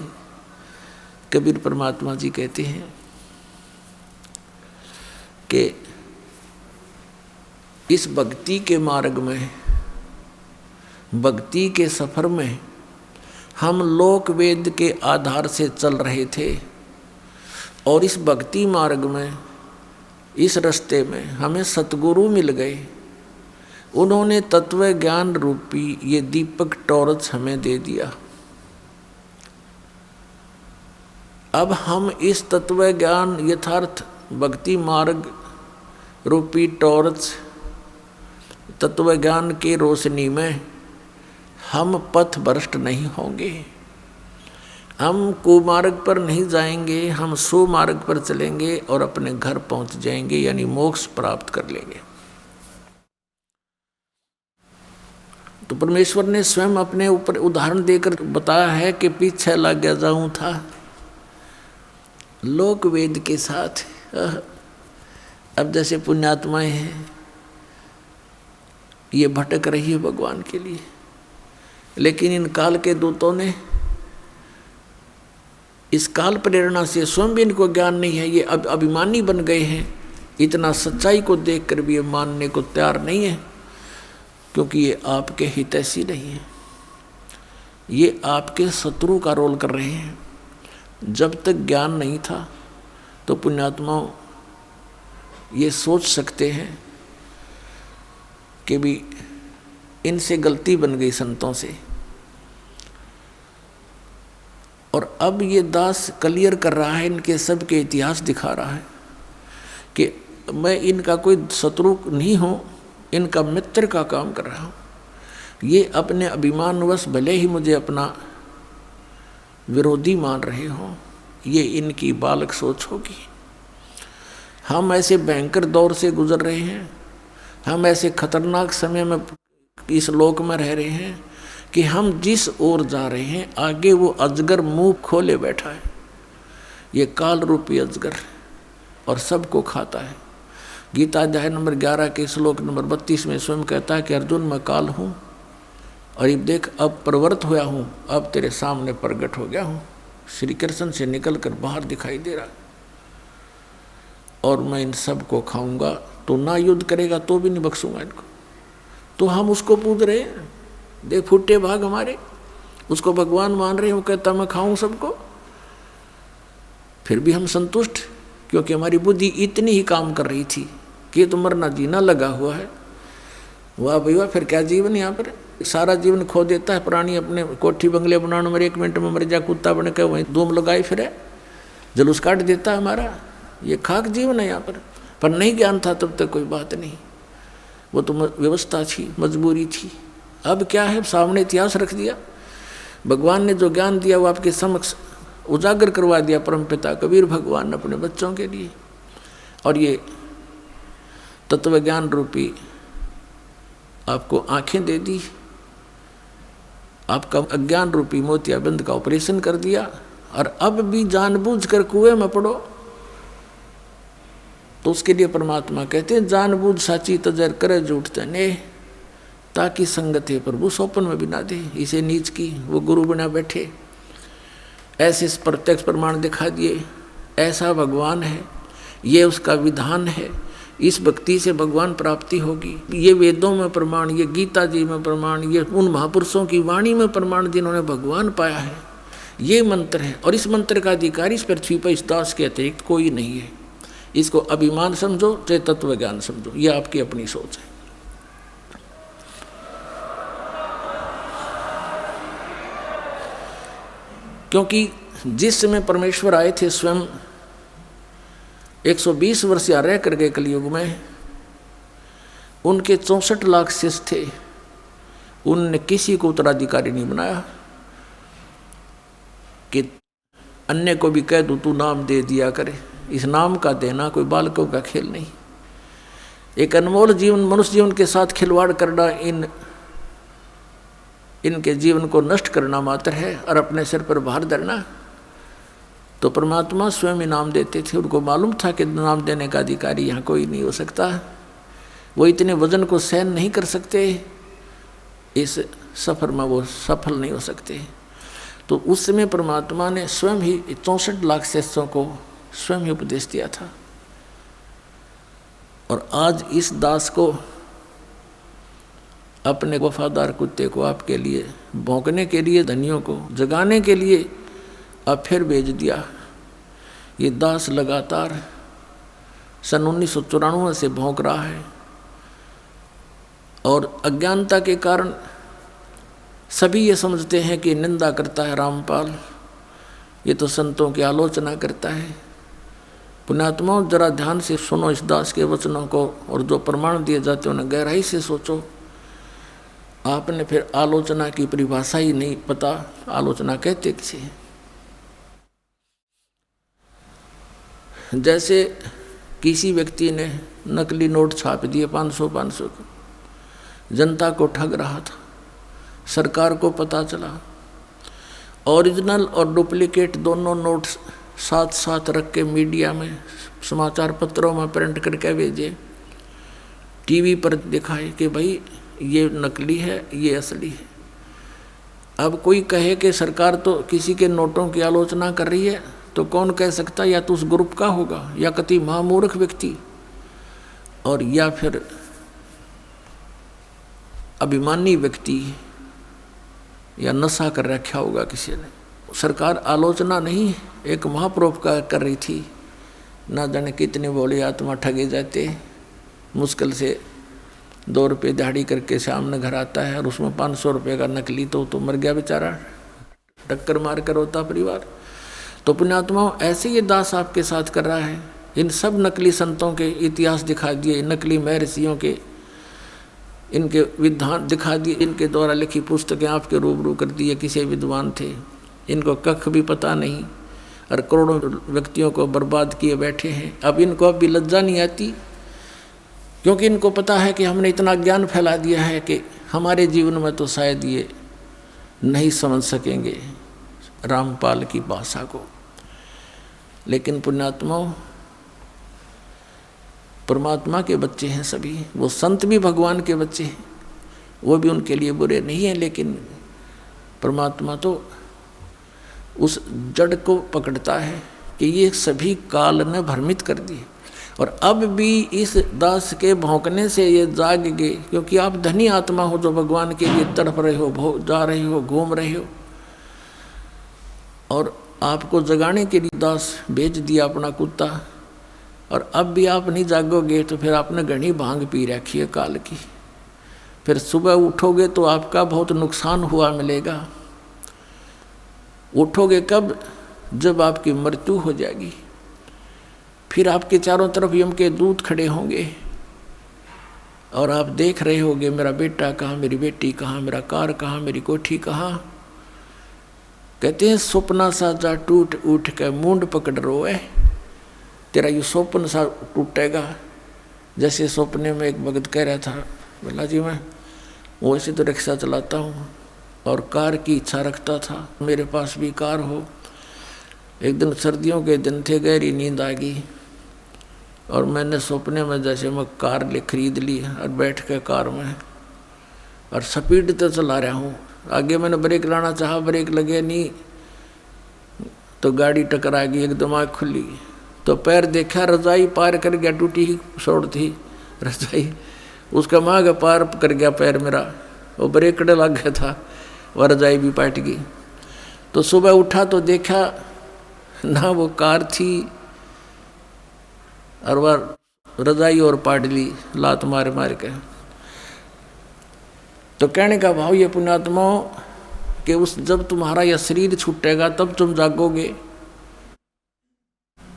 कबीर परमात्मा जी कहते हैं कि इस भक्ति के मार्ग में, भक्ति के सफर में हम लोक वेद के आधार से चल रहे थे और इस भक्ति मार्ग में, इस रास्ते में हमें सतगुरु मिल गए। उन्होंने तत्व ज्ञान रूपी ये दीपक टॉर्च हमें दे दिया। अब हम इस तत्व ज्ञान यथार्थ भक्ति मार्ग रूपी टॉर्च तत्व ज्ञान की रोशनी में हम पथ भ्रष्ट नहीं होंगे, हम कुमार्ग पर नहीं जाएंगे, हम सुमार्ग पर चलेंगे और अपने घर पहुंच जाएंगे, यानी मोक्ष प्राप्त कर लेंगे। तो परमेश्वर ने स्वयं अपने ऊपर उदाहरण देकर बताया है कि पीछे लग गया जाऊं था लोक वेद के साथ। अब जैसे पुण्यात्माएं हैं, ये भटक रही है भगवान के लिए, लेकिन इन काल के दूतों ने इस काल प्रेरणा से स्वयं भी इनको ज्ञान नहीं है, ये अब अभिमानी बन गए हैं, इतना सच्चाई को देखकर भी ये मानने को तैयार नहीं है, क्योंकि ये आपके हितैषी नहीं है, ये आपके शत्रु का रोल कर रहे हैं। जब तक ज्ञान नहीं था तो पुण्यात्माओं ये सोच सकते हैं कि भी इनसे गलती बन गई संतों से, और अब ये दास क्लियर कर रहा है, इनके सब के इतिहास दिखा रहा है कि मैं इनका कोई शत्रु नहीं हूँ, इनका मित्र का काम कर रहा हूँ। ये अपने अभिमानवश भले ही मुझे अपना विरोधी मान रहे हो, ये इनकी बालक सोच होगी। हम ऐसे भयंकर दौर से गुजर रहे हैं, हम ऐसे खतरनाक समय में इस लोक में रह रहे हैं कि हम जिस ओर जा रहे हैं आगे वो अजगर मुंह खोले बैठा है, ये काल रूपी अजगर, और सबको खाता है। गीता अध्याय नंबर 11 के श्लोक नंबर 32 में स्वयं कहता है कि अर्जुन मैं काल हूँ और ये देख अब प्रवृत्त होया हूँ, अब तेरे सामने प्रकट हो गया हूँ, श्री कृष्ण से निकल कर बाहर दिखाई दे रहा, और मैं इन सब को खाऊंगा। तो ना युद्ध करेगा तो भी नहीं बख्शूंगा इनको। तो हम उसको पूज रहे हैं, देख फुटे भाग हमारे, उसको भगवान मान रहे हैं, वो कहता मैं खाऊं सबको, फिर भी हम संतुष्ट, क्योंकि हमारी बुद्धि इतनी ही काम कर रही थी कि तो मरना जीना लगा हुआ है। वाह भाई वाह, फिर क्या जीवन यहाँ पर, सारा जीवन खो देता है प्राणी, अपने कोठी बंगले बनाने में 1 मिनट में मर जा, कुत्ता बन के वहीं धूम लगाए फिर जुलूस काट देता है हमारा। ये खाक जीवन है यहाँ पर नहीं ज्ञान था तब तक कोई बात नहीं, वो तो व्यवस्था थी, मजबूरी थी। अब क्या है, सामने इतिहास रख दिया, भगवान ने जो ज्ञान दिया वो आपके समक्ष उजागर करवा दिया परमपिता कबीर भगवान ने अपने बच्चों के लिए। और ये तत्व ज्ञान रूपी आपको आंखें दे दी, आपका अज्ञान रूपी मोतियाबिंद का ऑपरेशन कर दिया, और अब भी जानबूझकर कुएं में पड़ो। तो उसके लिए परमात्मा कहते हैं जानबूझ साची तजर करे झूठ तने, ताकि संगत है प्रभु सोपन में भी ना दे। इसे नीच की वो गुरु बना बैठे, ऐसे प्रत्यक्ष प्रमाण दिखा दिए, ऐसा भगवान है, ये उसका विधान है, इस भक्ति से भगवान प्राप्ति होगी। ये वेदों में प्रमाण, ये गीता जी में प्रमाण, ये उन महापुरुषों की वाणी में प्रमाण जिन्होंने भगवान पाया है, ये मंत्र है, और इस मंत्र का अधिकारी इस पृथ्वी पर इस दास के अतिरिक्त कोई नहीं है। इसको अभिमान समझो चाहे तत्व ज्ञान समझो, ये आपकी अपनी सोच है। क्योंकि जिस समय परमेश्वर आए थे स्वयं 120 वर्ष या रह करके कलयुग में, उनके 64 लाख शिष्य थे, उनने किसी को उत्तराधिकारी नहीं बनाया कि अन्य को भी कह दूं तू नाम दे दिया करे। इस नाम का देना कोई बालकों का खेल नहीं। एक अनमोल जीवन, मनुष्य जीवन के साथ खिलवाड़ करना, इनके जीवन को नष्ट करना मात्र है, और अपने सिर पर भार धरना। तो परमात्मा स्वयं इनाम देते थे। उनको मालूम था कि नाम देने का अधिकारी यहाँ कोई नहीं हो सकता, वो इतने वजन को सहन नहीं कर सकते, इस सफर में वो सफल नहीं हो सकते। तो उस समय परमात्मा ने स्वयं ही 64 लाख शिष्यों को स्वयं ही उपदेश दिया था। और आज इस दास को, अपने वफादार कुत्ते को आपके लिए भौंकने के लिए, धनियों को जगाने के लिए अब फिर भेज दिया। ये दास लगातार सन 1994 से भौंक रहा है, और अज्ञानता के कारण सभी ये समझते हैं कि निंदा करता है रामपाल, ये तो संतों की आलोचना करता है। पुण्यात्माओं, जरा ध्यान से सुनो इस दास के वचनों को, और जो प्रमाण दिए जाते हैं उन्हें गहराई से सोचो। आपने फिर आलोचना की परिभाषा ही नहीं पता, आलोचना कहते किसे। जैसे किसी व्यक्ति ने नकली नोट छाप दिए 500 के, जनता को ठग रहा था, सरकार को पता चला, ओरिजिनल और डुप्लीकेट दोनों नोट साथ साथ रख के मीडिया में, समाचार पत्रों में प्रिंट करके भेजे, टीवी पर दिखाए कि भाई ये नकली है, ये असली है। अब कोई कहे कि सरकार तो किसी के नोटों की आलोचना कर रही है, तो कौन कह सकता, या तो उस ग्रुप का होगा, या कति महामूर्ख व्यक्ति, और या फिर अभिमानी व्यक्ति, या नशा कर रखा होगा किसी ने। सरकार आलोचना नहीं, एक महापरोपकार कर रही थी। ना जाने कितने बोले आत्मा ठगे जाते, मुश्किल से 2 रुपये दिहाड़ी करके सामने घर आता है, और उसमें 500 रुपये का नकली, तो मर गया बेचारा, टक्कर मार कर होता परिवार। तो पुण्यात्माओं, ऐसे ये दास आपके साथ कर रहा है। इन सब नकली संतों के इतिहास दिखा दिए, नकली महर्षियों के इनके विद्वान दिखा दिए, इनके द्वारा लिखी पुस्तकें आपके रूबरू कर दिए। किसी विद्वान थे, इनको कख भी पता नहीं, और करोड़ों व्यक्तियों को बर्बाद किए बैठे हैं। अब इनको अब भी लज्जा नहीं आती, क्योंकि इनको पता है कि हमने इतना ज्ञान फैला दिया है कि हमारे जीवन में तो शायद ये नहीं समझ सकेंगे रामपाल की भाषा को। लेकिन पुण्यात्माओं, परमात्मा के बच्चे हैं सभी, वो संत भी भगवान के बच्चे हैं, वो भी उनके लिए बुरे नहीं हैं। लेकिन परमात्मा तो उस जड़ को पकड़ता है कि ये सभी काल ने भ्रमित कर दिए, और अब भी इस दास के भौंकने से ये जाग गए। क्योंकि आप धनी आत्मा हो जो भगवान के लिए तड़प रहे हो, जा रहे हो, घूम रहे हो, और आपको जगाने के लिए दास भेज दिया अपना कुत्ता, और अब भी आप नहीं जागोगे तो फिर आपने घनी भांग पी रखी है काल की। फिर सुबह उठोगे तो आपका बहुत नुकसान हुआ मिलेगा। उठोगे कब? जब आपकी मृत्यु हो जाएगी। फिर आपके चारों तरफ यम के दूत खड़े होंगे, और आप देख रहे होगे मेरा बेटा कहाँ, मेरी बेटी कहाँ, मेरा कार कहाँ, मेरी कोठी कहाँ। कहते हैं सपना सा जा टूट उठ के मूंड पकड़ रोए, तेरा ये स्वप्न सा टूटेगा। जैसे सपने में एक भगत कह रहा था, बोला जी मैं वैसे तो रिक्शा चलाता हूँ और कार की इच्छा रखता था, मेरे पास भी कार हो। एक दिन सर्दियों के दिन थे, गहरी नींद आ गई, और मैंने सपने में जैसे मैं कार ले खरीद ली और बैठ के कार में, और स्पीड तो चला रहा हूँ। आगे मैंने ब्रेक लाना चाहा, ब्रेक लगे नहीं, तो गाड़ी टकरा गई, एकदम आँख खुली, तो पैर देखा, रजाई पार कर गया, टूटी ही शोर थी रजाई, उसका मांग पार कर गया पैर मेरा, वो ब्रेक लग गया था, वह रजाई भी पाट गई। तो सुबह उठा तो देखा ना वो कार थी, और वह रजाई और पाडली लात मारे मारे के। तो कहने का भाव ये पुण्यात्मा कि उस जब तुम्हारा यह शरीर छूटेगा तब तुम जागोगे,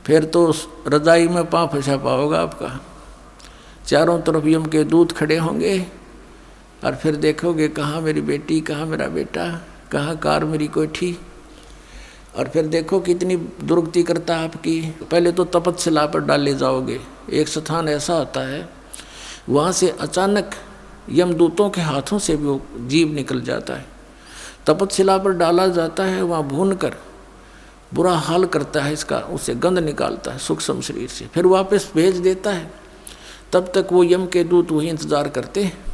फिर तो उस रजाई में पाँव फंसा पाओगा आपका। चारों तरफ यम के दूत खड़े होंगे और फिर देखोगे कहाँ मेरी बेटी, कहाँ मेरा बेटा, कहाँ कार मेरी कोठी। और फिर देखो कितनी दुर्गति करता है आपकी। पहले तो तपस्या पर डाले जाओगे। एक स्थान ऐसा होता है वहाँ से अचानक यमदूतों के हाथों से भी वो जीव निकल जाता है। तपस्या पर डाला जाता है, वहाँ भून कर बुरा हाल करता है इसका, उससे गंध निकालता है सूक्ष्म शरीर से, फिर वापस भेज देता है। तब तक वो यम के दूत वही इंतज़ार करते हैं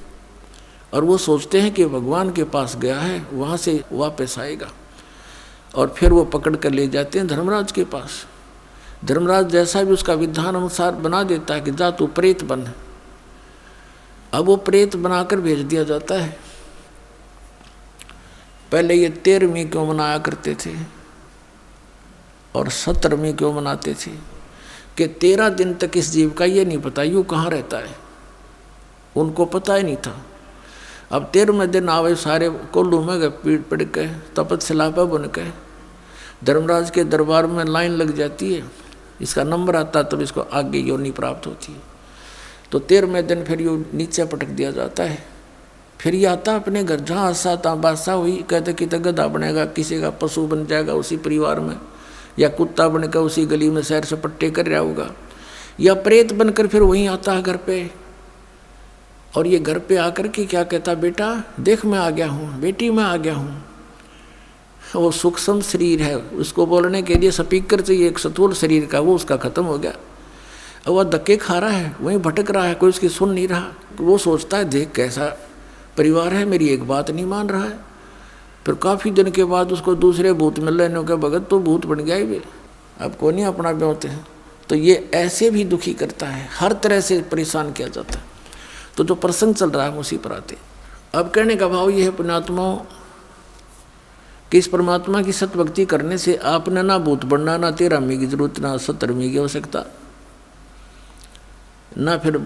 और वो सोचते हैं कि भगवान के पास गया है, वहाँ से वापस आएगा। और फिर वो पकड़ कर ले जाते हैं धर्मराज के पास। धर्मराज जैसा भी उसका विधान अनुसार बना देता है कि जा तू प्रेत बन। अब वो प्रेत बनाकर भेज दिया जाता है। पहले ये 13वीं क्यों मनाया करते थे और 17वीं क्यों मनाते थे कि 13 दिन तक इस जीव का ये नहीं पता यूँ कहाँ रहता है, उनको पता ही नहीं था। अब 13वें दिन आवे सारे कोल्लू में गए, पीट पड़ के तपस्या पर बन के धर्मराज के दरबार में लाइन लग जाती है। इसका नंबर आता तब इसको आगे योनि प्राप्त होती है। तो 13वें दिन फिर यो नीचे पटक दिया जाता है। फिर ये आता अपने घर, जहाँ आशा ता बादशाह हुई, कहते कि गधा बनेगा, किसी का पशु बन जाएगा उसी परिवार में, या कुत्ता बनकर उसी गली में सैर सपट्टे कर रहा होगा, या प्रेत बनकर फिर वहीं आता है घर पे। और ये घर पे आकर के क्या कहता, बेटा देख मैं आ गया हूँ, बेटी मैं आ गया हूँ। वो सूक्ष्म शरीर है, उसको बोलने के लिए स्पीकर चाहिए एक स्थूल शरीर का, वो उसका खत्म हो गया। अब वह धक्के खा रहा है, वहीं भटक रहा है, कोई उसकी सुन नहीं रहा। वो सोचता है देख कैसा परिवार है, मेरी एक बात नहीं मान रहा है। फिर काफ़ी दिन के बाद उसको दूसरे भूत मिल रहे हैं, भगत तो भूत बन गया ही वे, अब को नहीं अपना ब्योते हैं। तो ये ऐसे भी दुखी करता है, हर तरह से परेशान किया जाता है। तो जो प्रसंग चल रहा है उसी पर आते। अब कहने का भाव ये है पुण्यात्माओं कि इस परमात्मा की सतभक्ति करने से आपने ना भूत बनना, ना 13वीं की जरूरत, ना 17वीं की आवश्यकता, ना फिर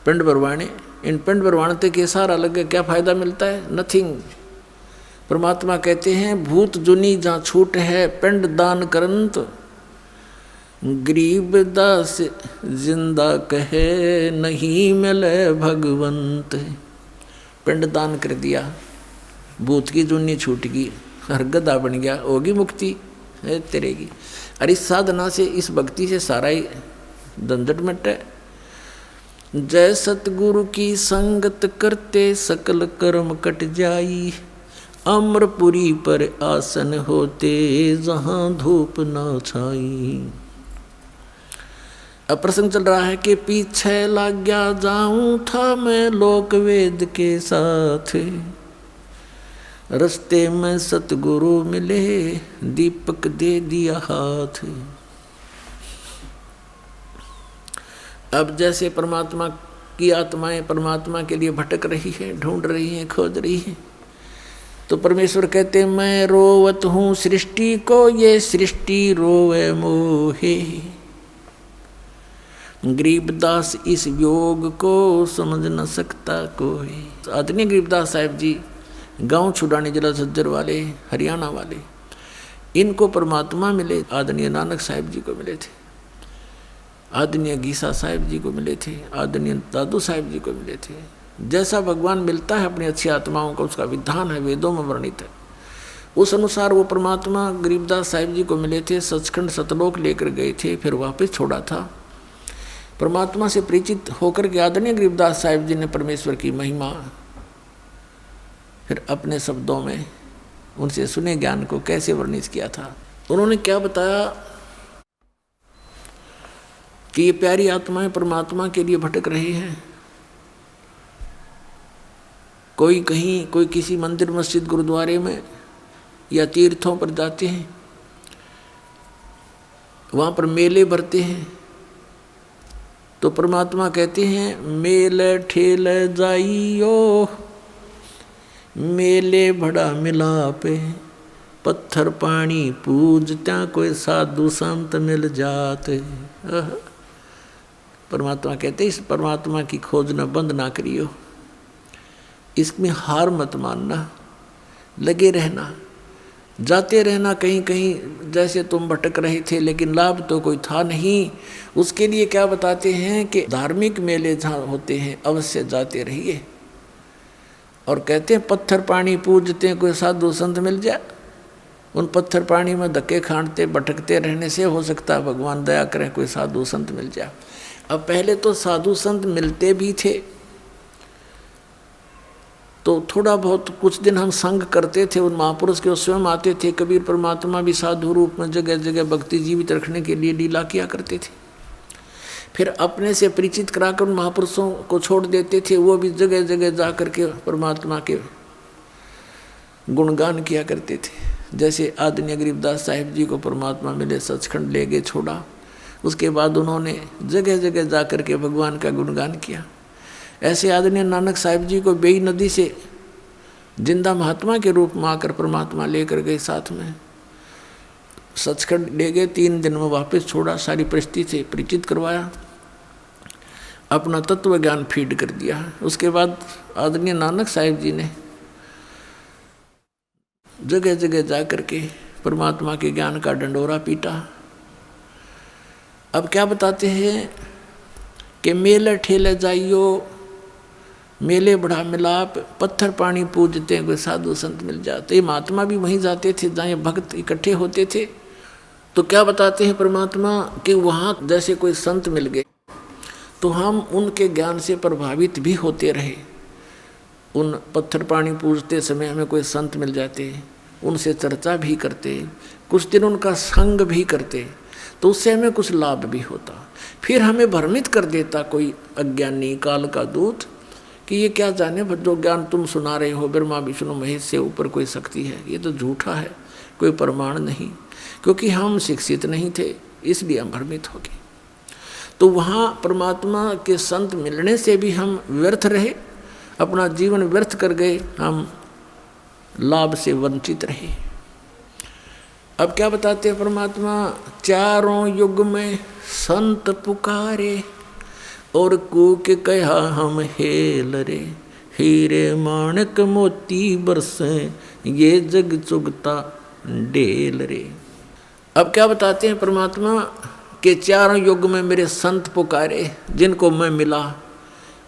पिंड भरवाने। इन पिंड भरवाने के सारा लगे क्या फायदा मिलता है? नथिंग। परमात्मा कहते हैं भूत जुनी जहाँ छूट है पिंड दान करंत, गरीब दास जिंदा कहे नहीं मिले भगवंत। पिंड दान कर दिया, भूत की जुनी छूट गई, हर गधा बन गया, होगी मुक्ति है तेरे की। और इस साधना से, इस भक्ति से सारा ही झंझट मिटे। जय सतगुरु की संगत करते सकल कर्म कट जाई, अम्रपुरी पर आसन होते जहाँ धूप न छाई। अब प्रसंग चल रहा है कि पीछे लग गया जाऊं था मैं लोक वेद के साथ, रस्ते में सतगुरु मिले दीपक दे दिया हाथ। अब जैसे परमात्मा की आत्माएं परमात्मा के लिए भटक रही है, ढूंढ रही हैं, खोज रही हैं, तो परमेश्वर कहते मैं रोवत हूँ सृष्टि को, ये सृष्टि रोवे मोहे। गरीबदास इस योग को समझ न सकता कोई। आदरणीय गरीबदास साहिब जी गांव छुड़ाने जिला झज्जर वाले, हरियाणा वाले, इनको परमात्मा मिले, आदरणीय नानक साहिब जी को मिले थे, आदरणीय गीसा साहिब जी को मिले थे, आदरणीय दादू साहिब जी को मिले थे। जैसा भगवान मिलता है अपनी अच्छी आत्माओं का, उसका विधान है, वेदों में वर्णित है। उस अनुसार वो परमात्मा गरीबदास साहिब जी को मिले थे, सचखंड सतलोक लेकर गए थे, फिर वापस छोड़ा था। परमात्मा से परिचित होकर के आदरणीय गरीबदास साहिब जी ने परमेश्वर की महिमा फिर अपने शब्दों में उनसे सुने ज्ञान को कैसे वर्णित किया था। उन्होंने क्या बताया कि ये प्यारी आत्माएं परमात्मा के लिए भटक रही हैं। कोई कहीं, कोई किसी मंदिर मस्जिद गुरुद्वारे में या तीर्थों पर जाते हैं, वहाँ पर मेले भरते हैं, तो परमात्मा कहते हैं मेले ठेले जाइयो, मेले बड़ा मिलापे, पत्थर पानी पूजत्या कोई साधु संत मिल जाते। परमात्मा कहते इस परमात्मा की खोज न बंद ना करियो, इसमें हार मत मानना, लगे रहना, जाते रहना कहीं कहीं। जैसे तुम भटक रहे थे लेकिन लाभ तो कोई था नहीं, उसके लिए क्या बताते हैं कि धार्मिक मेले जहाँ होते हैं अवश्य जाते रहिए। और कहते हैं पत्थर पानी पूजते हैं कोई साधु संत मिल जाए। उन पत्थर पानी में धक्के खांडते भटकते रहने से हो सकता है भगवान दया करें कोई साधु संत मिल जाए। अब पहले तो साधु संत मिलते भी थे तो थोड़ा बहुत कुछ दिन हम संग करते थे, उन महापुरुष के स्वयं आते थे। कबीर परमात्मा भी साधु रूप में जगह जगह भक्ति जीवित रखने के लिए लीला किया करते थे। फिर अपने से परिचित कराकर उन महापुरुषों को छोड़ देते थे, वो भी जगह जगह जा कर के परमात्मा के गुणगान किया करते थे। जैसे आदरणीय गरीबदास साहिब जी को परमात्मा मिले, सचखंड ले गए, छोड़ा, उसके बाद उन्होंने जगह जगह जा कर के भगवान का गुणगान किया। ऐसे आदरणीय नानक साहिब जी को बेई नदी से जिंदा महात्मा के रूप में आकर परमात्मा लेकर गए, साथ में सचखंड ले गए, 3 दिन में वापस छोड़ा, सारी परिस्थिति से परिचित करवाया, अपना तत्व ज्ञान फीड कर दिया। उसके बाद आदरणीय नानक साहिब जी ने जगह जगह जा कर के परमात्मा के ज्ञान का डंडोरा पीटा। अब क्या बताते हैं कि मेले ठेले जाइयो, मेले बड़ा मिलाप, पत्थर पानी पूजते हैं कोई साधु संत मिल जाते। ये महात्मा भी वहीं जाते थे जहाँ भक्त इकट्ठे होते थे। तो क्या बताते हैं परमात्मा कि वहाँ जैसे कोई संत मिल गए तो हम उनके ज्ञान से प्रभावित भी होते रहे। उन पत्थर पानी पूजते समय हमें कोई संत मिल जाते, उनसे चर्चा भी करते, कुछ दिन उनका संग भी करते, तो उससे हमें कुछ लाभ भी होता। फिर हमें भ्रमित कर देता कोई अज्ञानी काल का दूत कि ये क्या जाने जो ज्ञान तुम सुना रहे हो ब्रह्मा विष्णु महेश से ऊपर कोई शक्ति है, ये तो झूठा है, कोई प्रमाण नहीं। क्योंकि हम शिक्षित नहीं थे इसलिए हम भ्रमित हो गए। तो वहाँ परमात्मा के संत मिलने से भी हम व्यर्थ रहे, अपना जीवन व्यर्थ कर गए, हम लाभ से वंचित रहे। अब क्या बताते हैं परमात्मा, चारों युग में संत पुकारे और कूक कहा हम हेल रे, हीरे माणक मोती बरसे ये जग चुगता डेल रे। अब क्या बताते हैं परमात्मा कि चारों युग में मेरे संत पुकारे, जिनको मैं मिला,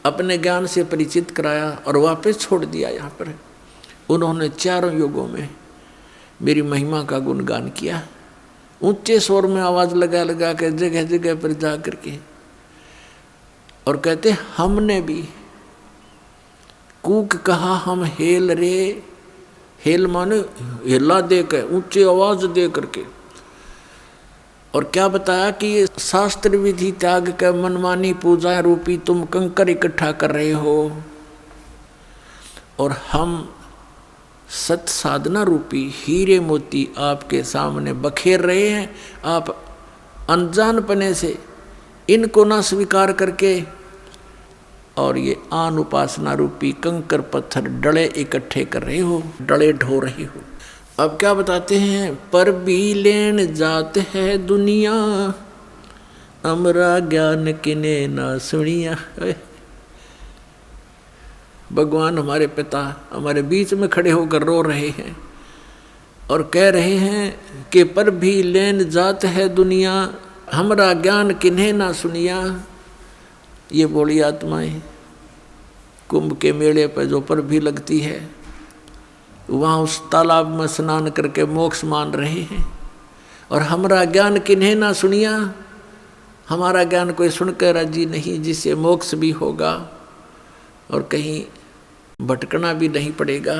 अपने ज्ञान से परिचित कराया और वापस छोड़ दिया। यहाँ पर उन्होंने चारों युगों में मेरी महिमा का गुणगान किया, ऊंचे स्वर में आवाज़ लगा लगा कर जगह जगह पर जा करके, और कहते हमने भी कूक कहा हम हेल रे, हेल माने हिला दे कर, ऊंची आवाज़ दे करके। और क्या बताया कि ये शास्त्र विधि त्याग कर मनमानी पूजा रूपी तुम कंकर इकट्ठा कर रहे हो, और हम सत साधना रूपी हीरे मोती आपके सामने बखेर रहे हैं। आप अनजानपने से इनको ना स्वीकार करके और ये आन उपासना रूपी कंकर पत्थर डले इकट्ठे कर रहे हो, डले ढो रहे हो। अब क्या बताते हैं, पर भी लेन जात है दुनिया, अमरा ज्ञान किने ना सुनिया। भगवान हमारे पिता हमारे बीच में खड़े होकर रो रहे हैं और कह रहे हैं कि पर भी लेन जात है दुनिया, हमरा ज्ञान किन्हें ना सुनिया। ये बोली आत्माएं कुंभ के मेले पर जो पर भी लगती है, वहाँ उस तालाब में स्नान करके मोक्ष मान रहे हैं, और हमरा ज्ञान किन्हें ना सुनिया। हमारा ज्ञान कोई सुनकर राजी नहीं, जिससे मोक्ष भी होगा और कहीं भटकना भी नहीं पड़ेगा।